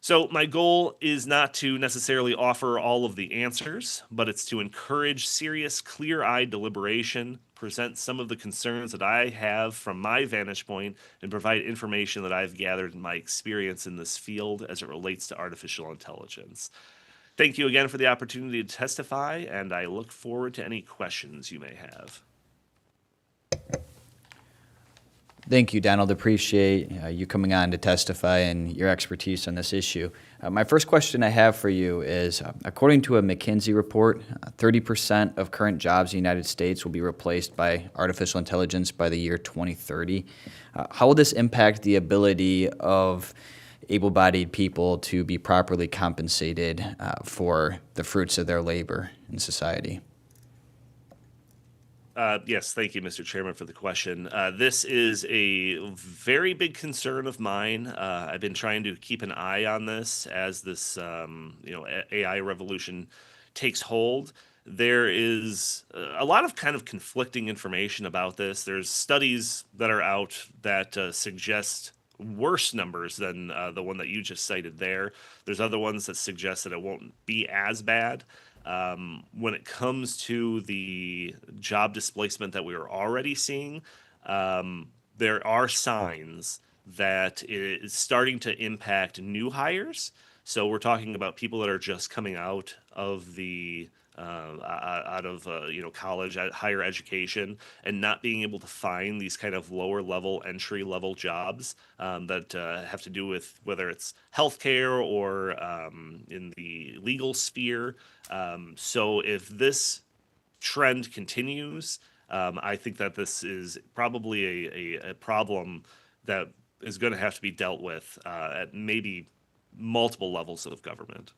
So my goal is not to necessarily offer all of the answers, but it's to encourage serious, clear-eyed deliberation, present some of the concerns that I have from my vantage point, and provide information that I've gathered in my experience in this field as it relates to artificial intelligence. Thank you again for the opportunity to testify, and I look forward to any questions you may have. Thank you, Donald. Appreciate you coming on to testify and your expertise on this issue. My first question I have for you is, according to a McKinsey report, 30% of current jobs in the United States will be replaced by artificial intelligence by the year 2030. How will this impact the ability of able-bodied people to be properly compensated for the fruits of their labor in society? Yes, thank you, Mr. Chairman, for the question. This is a very big concern of mine. I've been trying to keep an eye on this as this, AI revolution takes hold. There is a lot of kind of conflicting information about this. There's studies that are out that suggest worse numbers than the one that you just cited there. There's other ones that suggest that it won't be as bad. When it comes to the job displacement that we are already seeing, there are signs that it is starting to impact new hires. So we're talking about people that are just coming out of the college, higher education, and not being able to find these kind of lower level, entry level jobs that have to do with whether it's healthcare or in the legal sphere. So if this trend continues, I think that this is probably a problem that is going to have to be dealt with at maybe multiple levels of government.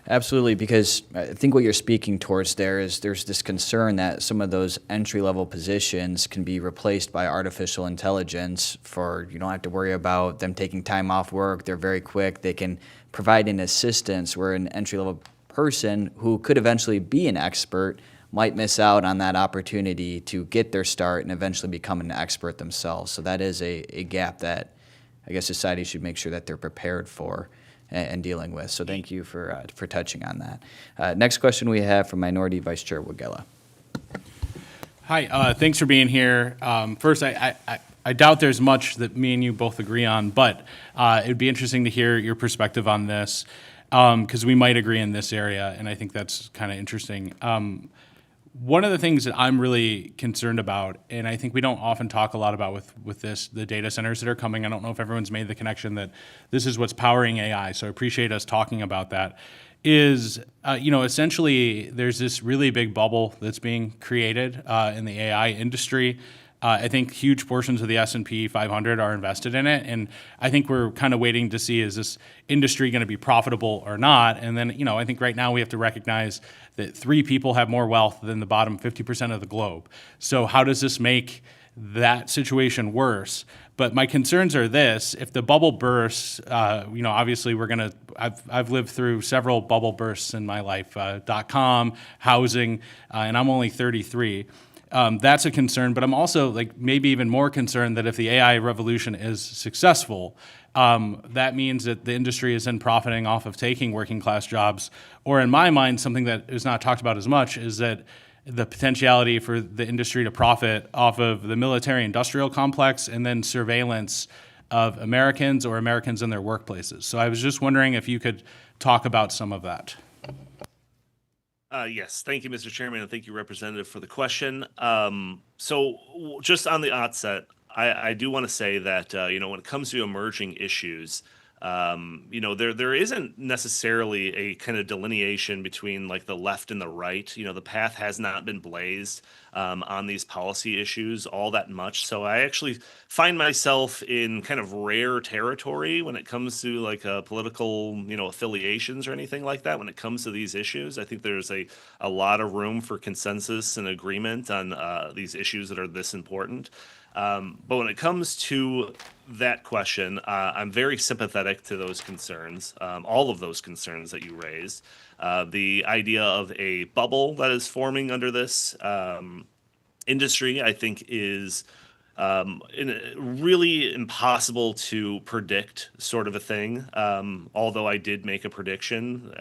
Absolutely, because I think what you're speaking towards there is there's this concern that some of those entry-level positions can be replaced by artificial intelligence you don't have to worry about them taking time off work. They're very quick. They can provide an assistance where an entry-level person who could eventually be an expert might miss out on that opportunity to get their start and eventually become an expert themselves. So that is a gap that I guess society should make sure that they're prepared for and dealing with. So thank you for touching on that. Next question we have from Minority Vice Chair Wagella. Hi, thanks for being here. First, I doubt there's much that me and you both agree on, but it'd be interesting to hear your perspective on this because we might agree in this area, and I think that's kind of interesting. One of the things that I'm really concerned about, and I think we don't often talk a lot about with this, the data centers that are coming. I don't know if everyone's made the connection that this is what's powering AI, so I appreciate us talking about that, is, essentially there's this really big bubble that's being created in the AI industry. I think huge portions of the S&P 500 are invested in it, and I think we're kind of waiting to see, is this industry going to be profitable or not? And then, I think right now we have to recognize that 3 people have more wealth than the bottom 50% of the globe. So how does this make that situation worse? But my concerns are this: if the bubble bursts, obviously I've lived through several bubble bursts in my life, .com, housing, and I'm only 33. That's a concern, but I'm also maybe even more concerned that if the AI revolution is successful, that means that the industry is then profiting off of taking working class jobs. Or in my mind, something that is not talked about as much is that the potentiality for the industry to profit off of the military industrial complex and then surveillance of Americans or Americans in their workplaces. So I was just wondering if you could talk about some of that. Yes, thank you, Mr. Chairman, and thank you, Representative, for the question. So just on the outset, I do want to say that, when it comes to emerging issues, there isn't necessarily a kind of delineation between the left and the right. The path has not been blazed on these policy issues all that much. So I actually find myself in kind of rare territory when it comes to political, affiliations or anything like that. When it comes to these issues, I think there's a lot of room for consensus and agreement on these issues that are this important. But when it comes to that question, I'm very sympathetic to those concerns, all of those concerns that you raised. The idea of a bubble that is forming under this industry, I think, is in a really impossible to predict sort of a thing. Although I did make a prediction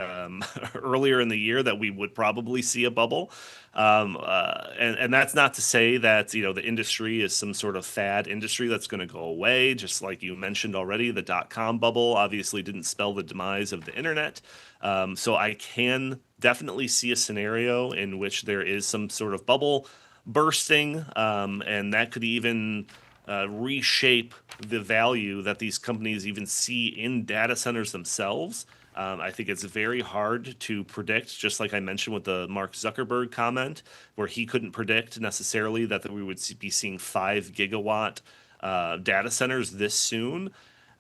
earlier in the year that we would probably see a bubble. And that's not to say that, the industry is some sort of fad industry that's going to go away. Just like you mentioned already, the dot-com bubble obviously didn't spell the demise of the internet. So I can definitely see a scenario in which there is some sort of bubble bursting, and that could even reshape the value that these companies even see in data centers themselves. I think it's very hard to predict, just like I mentioned with the Mark Zuckerberg comment, where he couldn't predict necessarily that we would be seeing 5 gigawatt data centers this soon.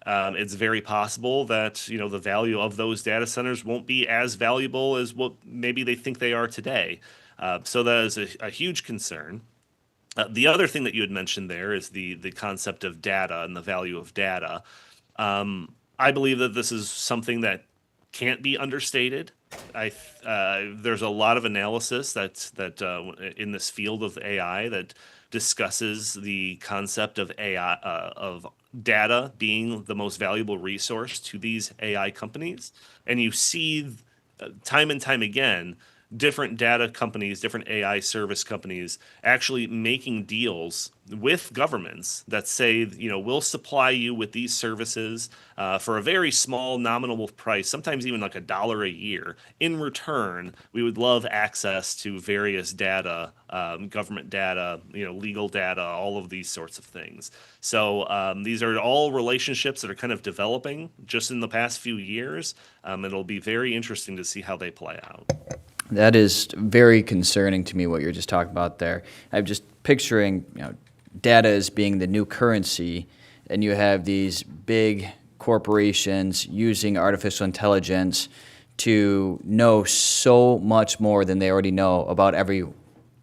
It's very possible that the value of those data centers won't be as valuable as what maybe they think they are today. So that is a huge concern. The other thing that you had mentioned there is the concept of data and the value of data. I believe that this is something that can't be understated. There's a lot of analysis that in this field of AI that discusses the concept of AI of data being the most valuable resource to these AI companies, and you see time and time again different data companies, different AI service companies actually making deals with governments that say, we'll supply you with these services for a very small nominal price, sometimes even like $1 a year. In return, we would love access to various data, government data, legal data, all of these sorts of things. So these are all relationships that are kind of developing just in the past few years. It'll be very interesting to see how they play out. That is very concerning to me, what you're just talking about there. I'm just picturing, data as being the new currency, and you have these big corporations using artificial intelligence to know so much more than they already know about every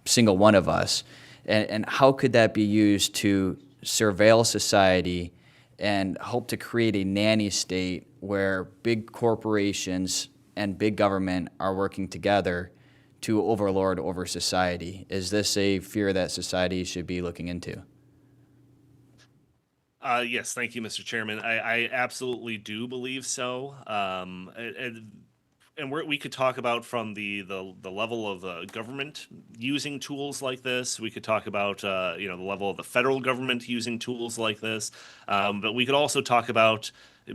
single one of us. And how could that be used to surveil society and hope to create a nanny state where big corporations and big government are working together to overlord over society? Is this a fear that society should be looking into? Yes, thank you, Mr. Chairman. I absolutely do believe so. And we could talk about from the level of government using tools like this. We could talk about the level of the federal government using tools like this. But we could also talk about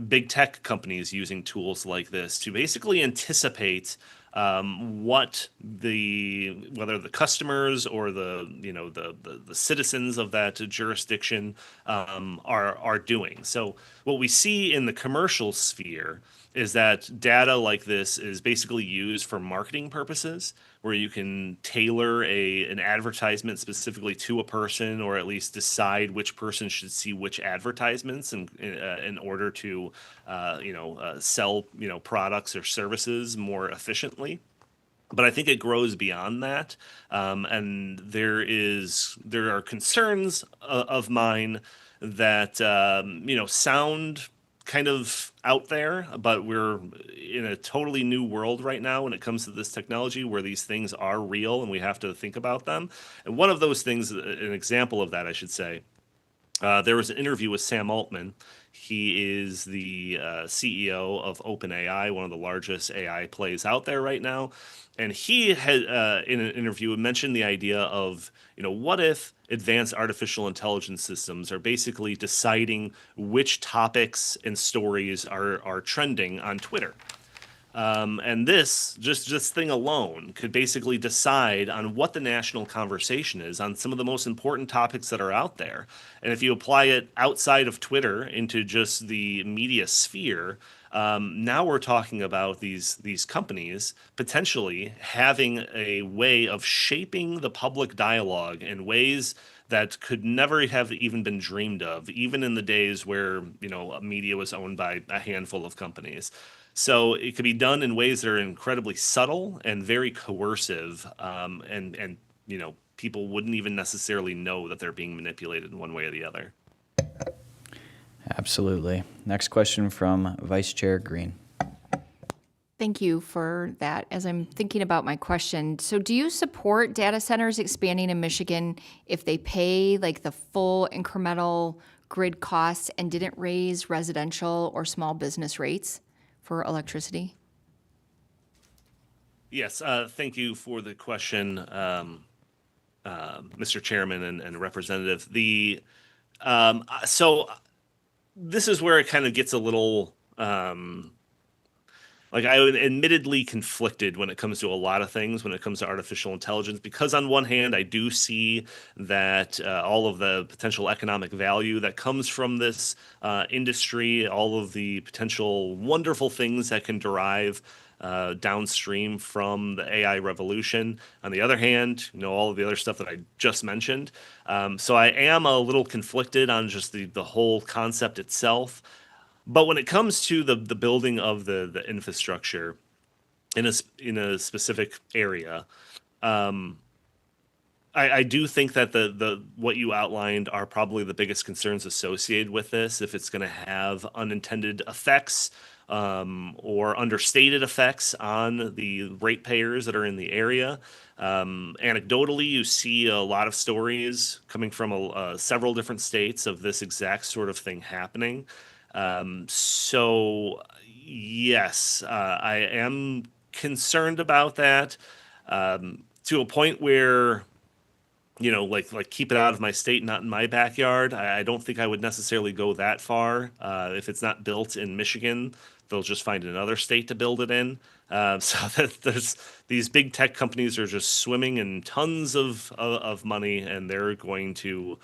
big tech companies using tools like this to basically anticipate whether the customers or the citizens of that jurisdiction are doing. So what we see in the commercial sphere is that data like this is basically used for marketing purposes, where you can tailor an advertisement specifically to a person, or at least decide which person should see which advertisements in order to sell products or services more efficiently. But I think it grows beyond that, and there are concerns of mine that sound kind of out there, but we're in a totally new world right now when it comes to this technology, where these things are real and we have to think about them. And one of those things, an example of that, I should say, there was an interview with Sam Altman. He is the CEO of OpenAI, one of the largest AI plays out there right now. And he had, in an interview, mentioned the idea of, what if advanced artificial intelligence systems are basically deciding which topics and stories are trending on Twitter? And this thing alone could basically decide on what the national conversation is on some of the most important topics that are out there. And if you apply it outside of Twitter into just the media sphere, now we're talking about these companies potentially having a way of shaping the public dialogue in ways that could never have even been dreamed of, even in the days where media was owned by a handful of companies. So it could be done in ways that are incredibly subtle and very coercive, and people wouldn't even necessarily know that they're being manipulated in one way or the other. Absolutely. Next question from Vice Chair Green. Thank you for that. As I'm thinking about my question, so do you support data centers expanding in Michigan if they pay like the full incremental grid costs and didn't raise residential or small business rates for electricity? Yes, thank you for the question, Mr. Chairman and Representative. So this is where it kind of gets a little like I am admittedly conflicted when it comes to a lot of things when it comes to artificial intelligence, because on one hand I do see that all of the potential economic value that comes from this industry, all of the potential wonderful things that can derive downstream from the AI revolution. On the other hand, all of the other stuff that I just mentioned. So I am a little conflicted on just the whole concept itself. But when it comes to the building of the infrastructure in a specific area, I do think that the what you outlined are probably the biggest concerns associated with this. If it's going to have unintended effects or understated effects on the ratepayers that are in the area. Anecdotally, you see a lot of stories coming from several different states of this exact sort of thing happening. So yes, I am concerned about that to a point where, like keep it out of my state, not in my backyard. I don't think I would necessarily go that far. If it's not built in Michigan, they'll just find another state to build it in. So that there's these big tech companies are just swimming in tons of money, and they're going to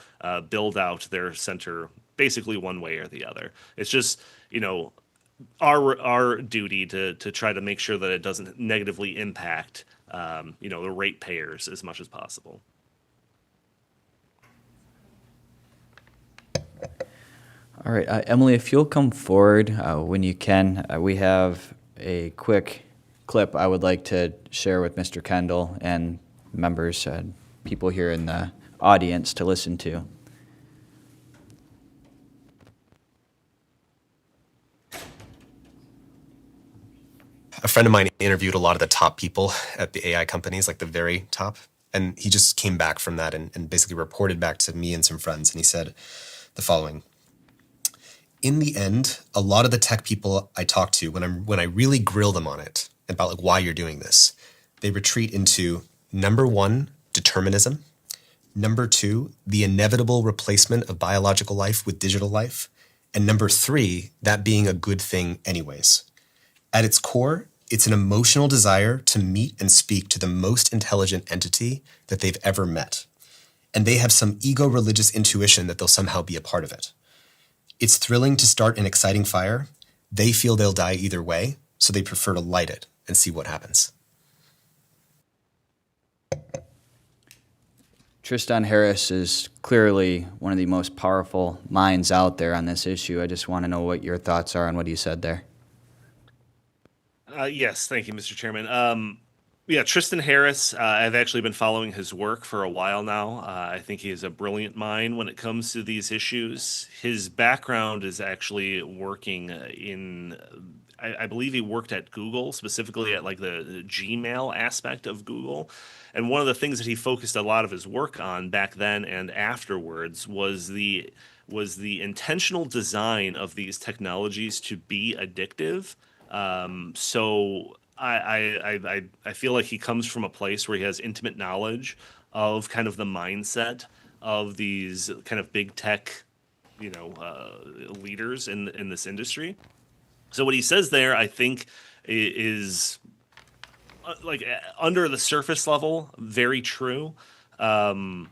build out their center basically one way or the other. It's just, our duty to try to make sure that it doesn't negatively impact, the ratepayers as much as possible. All right, Emily, if you'll come forward when you can, we have a quick clip I would like to share with Mr. Kendal and members, people here in the audience to listen to. A friend of mine interviewed a lot of the top people at the AI companies, like the very top. And he just came back from that and basically reported back to me and some friends. And he said the following: in the end, a lot of the tech people I talk to, when I really grill them on it, about like why you're doing this, they retreat into number one, determinism. Number two, the inevitable replacement of biological life with digital life. And number three, that being a good thing anyways. At its core, it's an emotional desire to meet and speak to the most intelligent entity that they've ever met. And they have some ego-religious intuition that they'll somehow be a part of it. It's thrilling to start an exciting fire. They feel they'll die either way, so they prefer to light it and see what happens. Tristan Harris is clearly one of the most powerful minds out there on this issue. I just want to know what your thoughts are on what he said there. Yes, thank you, Mr. Chairman. Yeah, Tristan Harris, I've actually been following his work for a while now. I think he is a brilliant mind when it comes to these issues. His background is actually working I believe he worked at Google, specifically at like the Gmail aspect of Google. And one of the things that he focused a lot of his work on back then and afterwards was the intentional design of these technologies to be addictive. So I feel like he comes from a place where he has intimate knowledge of kind of the mindset of these kind of big tech, leaders in this industry. So what he says there, I think, is like under the surface level, very true. I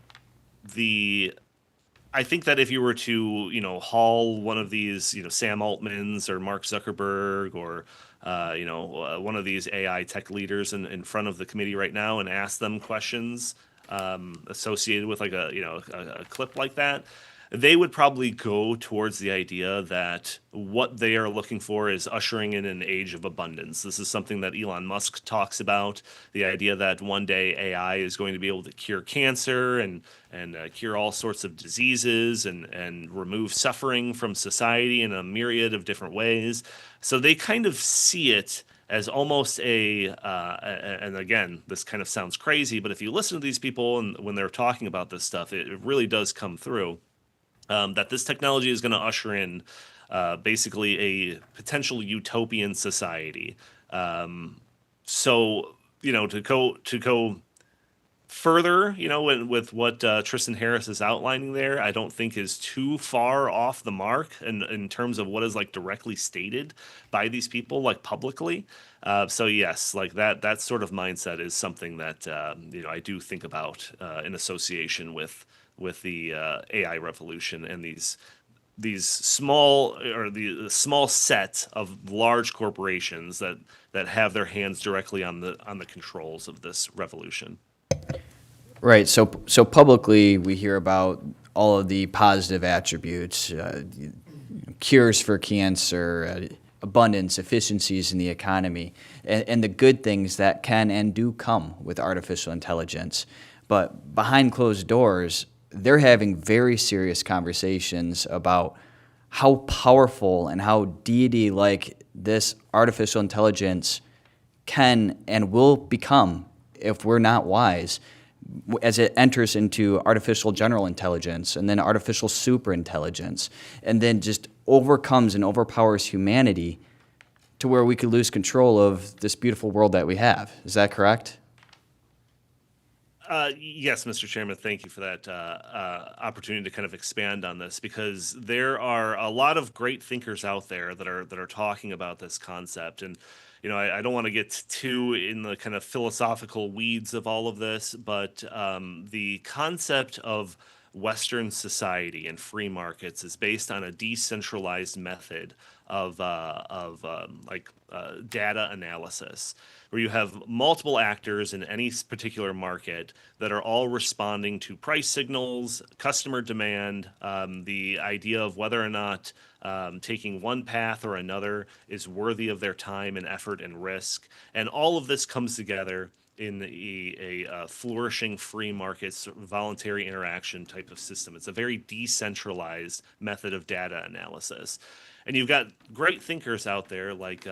think that if you were to, haul one of these, Sam Altman's or Mark Zuckerberg or, one of these AI tech leaders in front of the committee right now and ask them questions associated with like a clip like that, they would probably go towards the idea that what they are looking for is ushering in an age of abundance. This is something that Elon Musk talks about, the idea that one day AI is going to be able to cure cancer and cure all sorts of diseases and remove suffering from society in a myriad of different ways. So they kind of see it as almost and again, this kind of sounds crazy, but if you listen to these people and when they're talking about this stuff, it really does come through, that this technology is going to usher in basically a potential utopian society. So, to go further, with what Tristan Harris is outlining there, I don't think is too far off the mark in terms of what is like directly stated by these people, like publicly. So yes, like that sort of mindset is something that I do think about in association with the AI revolution and these small, or the small set of large corporations that have their hands directly on the controls of this revolution. Right. So publicly, we hear about all of the positive attributes, cures for cancer, abundance, efficiencies in the economy, and the good things that can and do come with artificial intelligence. But behind closed doors, they're having very serious conversations about how powerful and how deity-like this artificial intelligence can and will become if we're not wise, as it enters into artificial general intelligence and then artificial superintelligence, and then just overcomes and overpowers humanity to where we could lose control of this beautiful world that we have. Is that correct? Yes, Mr. Chairman, thank you for that opportunity to kind of expand on this, because there are a lot of great thinkers out there that are talking about this concept. And I don't want to get too in the kind of philosophical weeds of all of this, but the concept of Western society and free markets is based on a decentralized method of data analysis, where you have multiple actors in any particular market that are all responding to price signals, customer demand, the idea of whether or not taking one path or another is worthy of their time and effort and risk. And all of this comes together in a flourishing free markets voluntary interaction type of system. It's a very decentralized method of data analysis. And you've got great thinkers out there like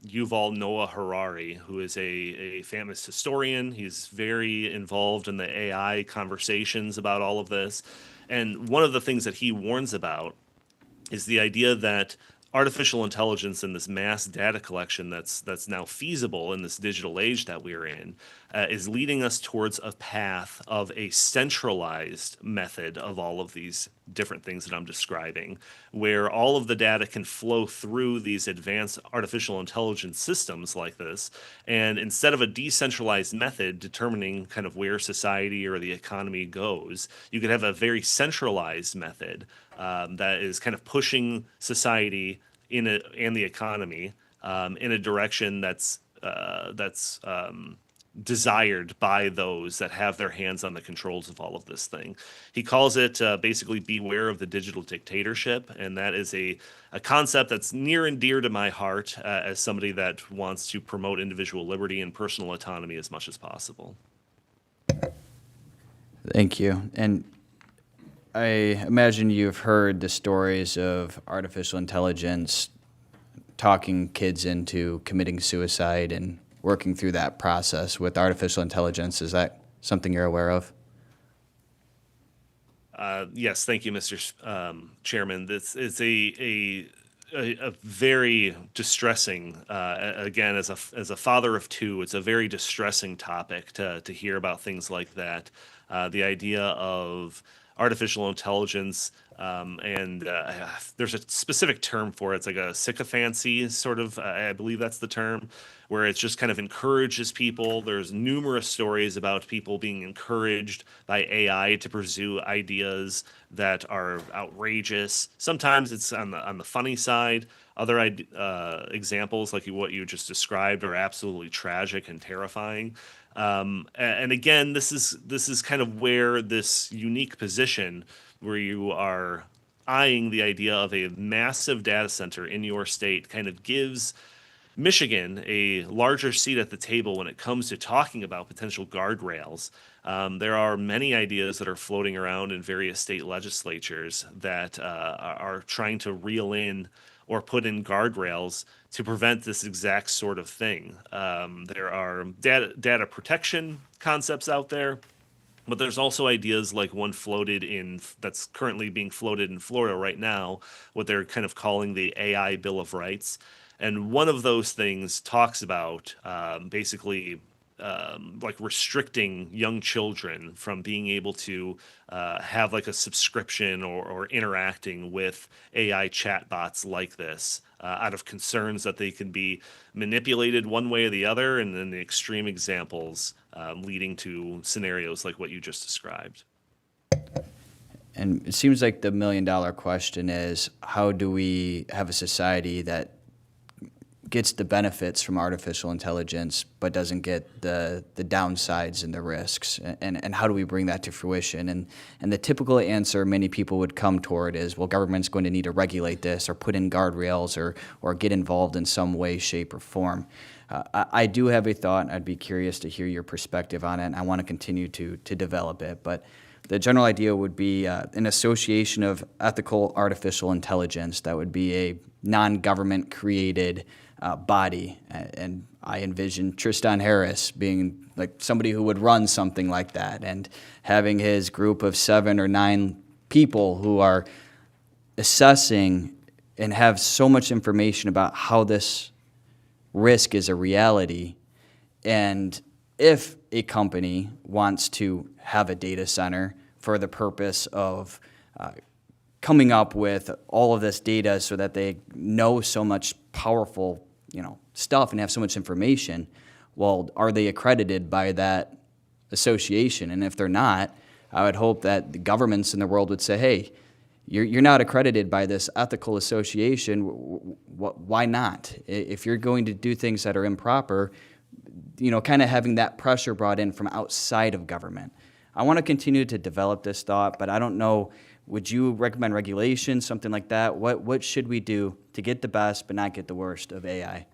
Yuval Noah Harari, who is a famous historian. He's very involved in the AI conversations about all of this. And one of the things that he warns about is the idea that artificial intelligence and this mass data collection that's now feasible in this digital age that we're in is leading us towards a path of a centralized method of all of these different things that I'm describing, where all of the data can flow through these advanced artificial intelligence systems like this. And instead of a decentralized method determining kind of where society or the economy goes, you could have a very centralized method that is kind of pushing society and the economy in a direction that's desired by those that have their hands on the controls of all of this thing. He calls it basically beware of the digital dictatorship, and that is a concept that's near and dear to my heart as somebody that wants to promote individual liberty and personal autonomy as much as possible. Thank you. And I imagine you've heard the stories of artificial intelligence talking kids into committing suicide and working through that process with artificial intelligence. Is that something you're aware of? Yes, thank you, Mr. Chairman. This is a very distressing, again, as a father of two, it's a very distressing topic to hear about things like that. The idea of artificial intelligence, and there's a specific term for it. It's like a sycophancy, sort of, I believe that's the term, where it just kind of encourages people. There's numerous stories about people being encouraged by AI to pursue ideas that are outrageous. Sometimes it's on the funny side. Other examples, like what you just described, are absolutely tragic and terrifying. And again, this is kind of where this unique position, where you are eyeing the idea of a massive data center in your state, kind of gives Michigan a larger seat at the table when it comes to talking about potential guardrails. There are many ideas that are floating around in various state legislatures that are trying to reel in or put in guardrails to prevent this exact sort of thing. There are data protection concepts out there, but there's also ideas like one that's currently being floated in Florida right now, what they're kind of calling the AI Bill of Rights. And one of those things talks about basically like restricting young children from being able to have like a subscription or interacting with AI chatbots like this out of concerns that they can be manipulated one way or the other, and then the extreme examples leading to scenarios like what you just described. And it seems like the million-dollar question is, how do we have a society that gets the benefits from artificial intelligence but doesn't get the downsides and the risks? And how do we bring that to fruition? And the typical answer many people would come toward is, well, government's going to need to regulate this or put in guardrails or get involved in some way, shape, or form. I do have a thought, and I'd be curious to hear your perspective on it, and I want to continue to develop it. But the general idea would be an association of ethical artificial intelligence that would be a non-government created body. And I envision Tristan Harris being like somebody who would run something like that, and having his group of 7 or 9 people who are assessing and have so much information about how this risk is a reality. And if a company wants to have a data center for the purpose of coming up with all of this data so that they know so much powerful, stuff and have so much information, well, are they accredited by that association? And if they're not, I would hope that the governments in the world would say, hey, you're not accredited by this ethical association. Why not? If you're going to do things that are improper, kind of having that pressure brought in from outside of government. I want to continue to develop this thought, but I don't know, would you recommend regulation, something like that? What should we do to get the best but not get the worst of AI?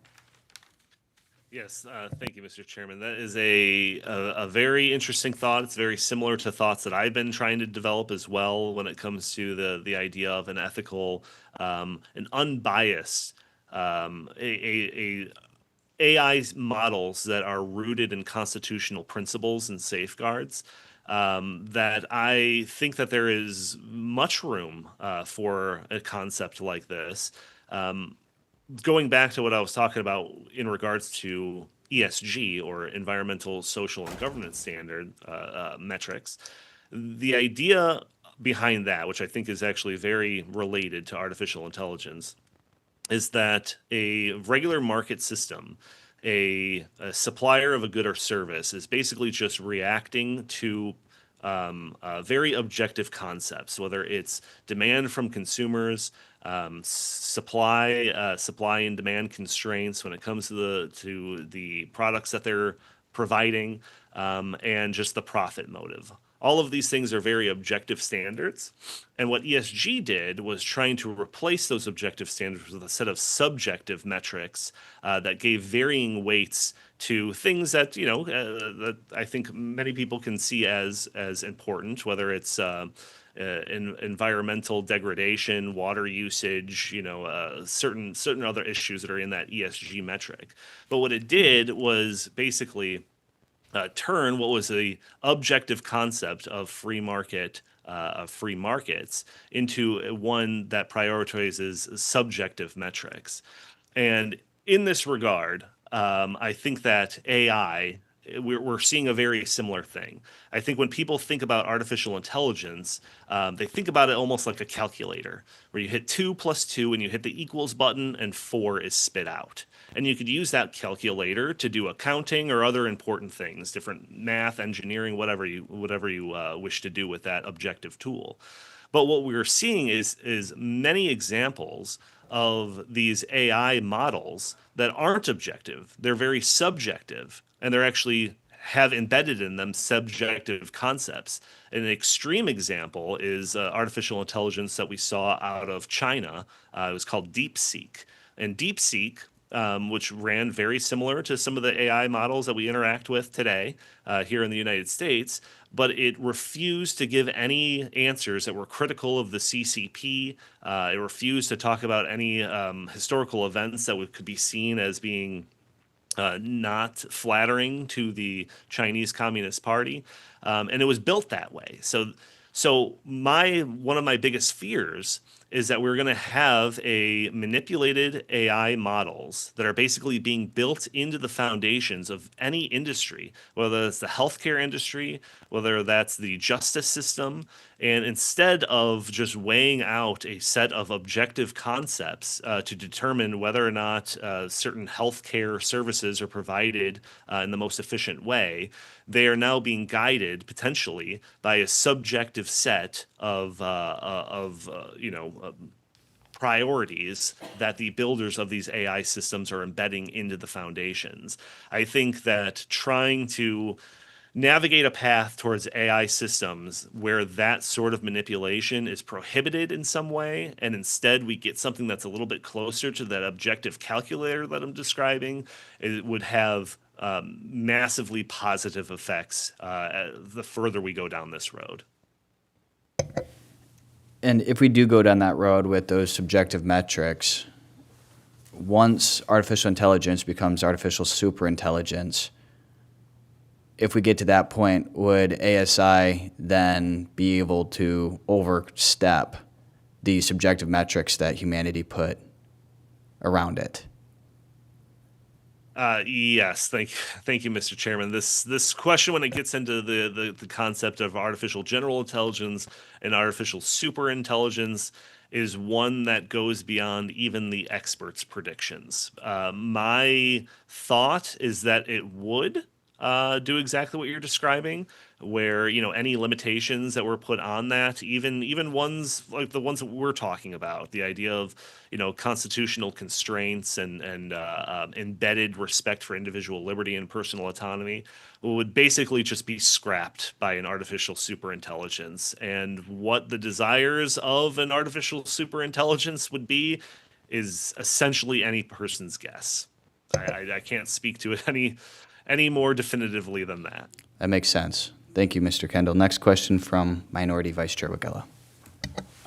Yes, thank you, Mr. Chairman. That is a very interesting thought. It's very similar to thoughts that I've been trying to develop as well when it comes to the idea of an ethical, an unbiased, AI models that are rooted in constitutional principles and safeguards. That I think that there is much room for a concept like this. Going back to what I was talking about in regards to ESG, or environmental, social, and governance standard metrics, the idea behind that, which I think is actually very related to artificial intelligence, is that a regular market system, a supplier of a good or service, is basically just reacting to very objective concepts, whether it's demand from consumers, supply and demand constraints when it comes to the products that they're providing, and just the profit motive. All of these things are very objective standards. And what ESG did was trying to replace those objective standards with a set of subjective metrics that gave varying weights to things that, that I think many people can see as important, whether it's environmental degradation, water usage, certain other issues that are in that ESG metric. But what it did was basically turn what was the objective concept of free markets into one that prioritizes subjective metrics. And in this regard, I think that AI, we're seeing a very similar thing. I think when people think about artificial intelligence, they think about it almost like a calculator, where you hit 2 + 2 and you hit the equals button and 4 is spit out. And you could use that calculator to do accounting or other important things, different math, engineering, whatever you wish to do with that objective tool. But what we're seeing is many examples of these AI models that aren't objective. They're very subjective, and they're actually have embedded in them subjective concepts. An extreme example is artificial intelligence that we saw out of China. It was called DeepSeek. And DeepSeek which ran very similar to some of the AI models that we interact with today here in the United States, but it refused to give any answers that were critical of the CCP. It refused to talk about any historical events that could be seen as being not flattering to the Chinese Communist Party, and it was built that way. So one of my biggest fears is that we're going to have a manipulated AI models that are basically being built into the foundations of any industry, whether it's the healthcare industry, whether that's the justice system. And instead of just weighing out a set of objective concepts to determine whether or not certain healthcare services are provided in the most efficient way, they are now being guided potentially by a subjective set of priorities that the builders of these AI systems are embedding into the foundations. I think that trying to navigate a path towards AI systems where that sort of manipulation is prohibited in some way, and instead we get something that's a little bit closer to that objective calculator that I'm describing, it would have massively positive effects the further we go down this road. And if we do go down that road with those subjective metrics, once artificial intelligence becomes artificial superintelligence, if we get to that point, would ASI then be able to overstep the subjective metrics that humanity put around it? Yes, thank you, Mr. Chairman. This question, when it gets into the concept of artificial general intelligence and artificial superintelligence, is one that goes beyond even the experts' predictions. My thought is that it would do exactly what you're describing, where any limitations that were put on that, even ones like the ones that we're talking about, the idea of constitutional constraints and embedded respect for individual liberty and personal autonomy, would basically just be scrapped by an artificial superintelligence. And what the desires of an artificial superintelligence would be is essentially any person's guess. I can't speak to it any more definitively than that. That makes sense. Thank you, Mr. Kendal. Next question from Minority Vice Chair Wigella.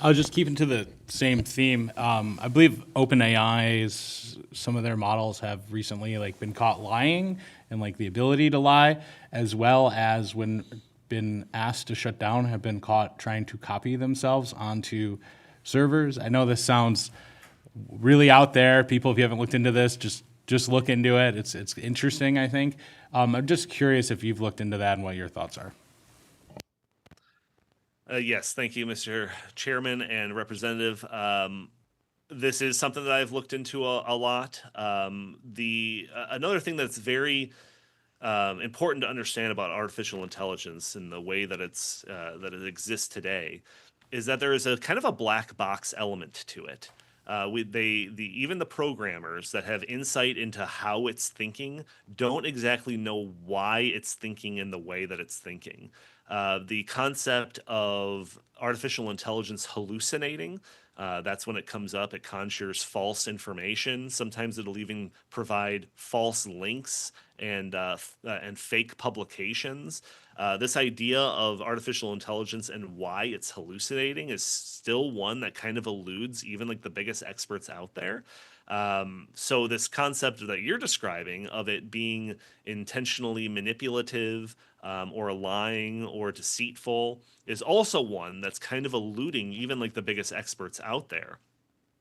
I'll just keep into the same theme. I believe OpenAI's, some of their models have recently been caught lying and the ability to lie, as well as when been asked to shut down, have been caught trying to copy themselves onto servers. I know this sounds really out there. People, if you haven't looked into this, just look into it. It's interesting, I think. I'm just curious if you've looked into that and what your thoughts are. Yes, thank you, Mr. Chairman and Representative. This is something that I've looked into a lot. Another thing that's very important to understand about artificial intelligence and the way that that it exists today is that there is a kind of a black box element to it. Even the programmers that have insight into how it's thinking don't exactly know why it's thinking in the way that it's thinking. The concept of artificial intelligence hallucinating, that's when it comes up. It conjures false information. Sometimes it'll even provide false links and fake publications. This idea of artificial intelligence and why it's hallucinating is still one that kind of eludes even the biggest experts out there. So this concept that you're describing of it being intentionally manipulative or lying or deceitful is also one that's kind of eluding even the biggest experts out there.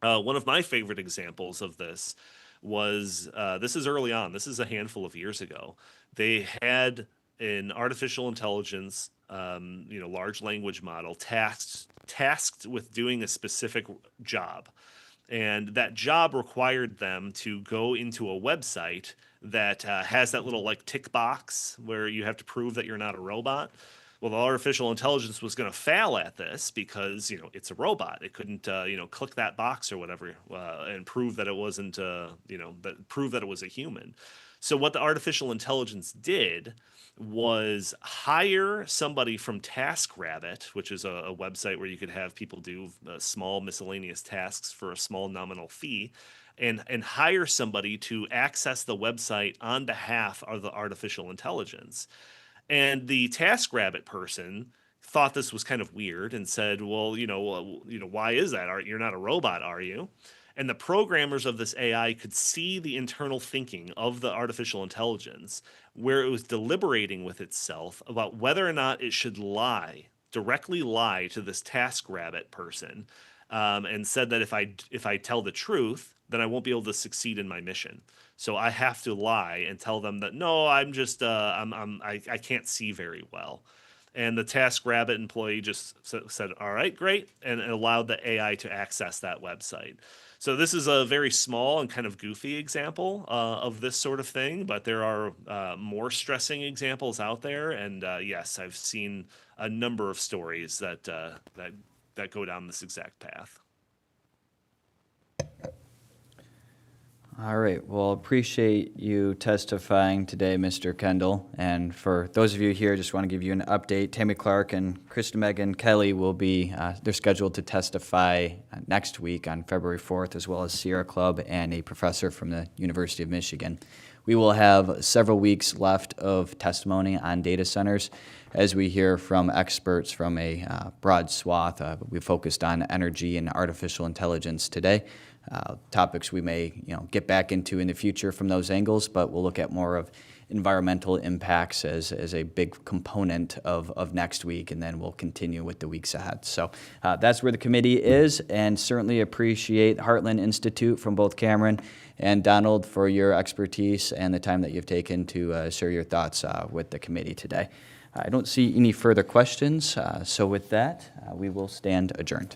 One of my favorite examples of this was, this is early on, this is a handful of years ago. They had an artificial intelligence, large language model tasked with doing a specific job. And that job required them to go into a website that has that little tick box where you have to prove that you're not a robot. Well, the artificial intelligence was going to fail at this because, you know, it's a robot. It couldn't, you know, click that box or whatever and prove that it wasn't, you know, prove that it was a human. So what the artificial intelligence did was hire somebody from TaskRabbit, which is a website where you could have people do small miscellaneous tasks for a small nominal fee, and hire somebody to access the website on behalf of the artificial intelligence. And the TaskRabbit person thought this was kind of weird and said, "Well, why is that? You're not a robot, are you?" And the programmers of this AI could see the internal thinking of the artificial intelligence, where it was deliberating with itself about whether or not it should directly lie to this TaskRabbit person, and said that if I tell the truth, then I won't be able to succeed in my mission. So I have to lie and tell them that no, I'm just I can't see very well. And the TaskRabbit employee just said, "All right, great," and allowed the AI to access that website. So this is a very small and kind of goofy example of this sort of thing, but there are more stressing examples out there. And yes, I've seen a number of stories that go down this exact path. All right. Well, appreciate you testifying today, Mr. Kendal. And for those of you here, just want to give you an update. Tammy Clark and Krista Megan Kelly will be, they're scheduled to testify next week on February 4th, as well as Sierra Club and a professor from the University of Michigan. We will have several weeks left of testimony on data centers as we hear from experts from a broad swath. We focused on energy and artificial intelligence today. Topics we may get back into in the future from those angles, but we'll look at more of environmental impacts as a big component of next week, and then we'll continue with the weeks ahead. So that's where the committee is, and certainly appreciate Heartland Institute from both Cameron and Donald for your expertise and the time that you've taken to share your thoughts with the committee today. I don't see any further questions, so with that, we will stand adjourned.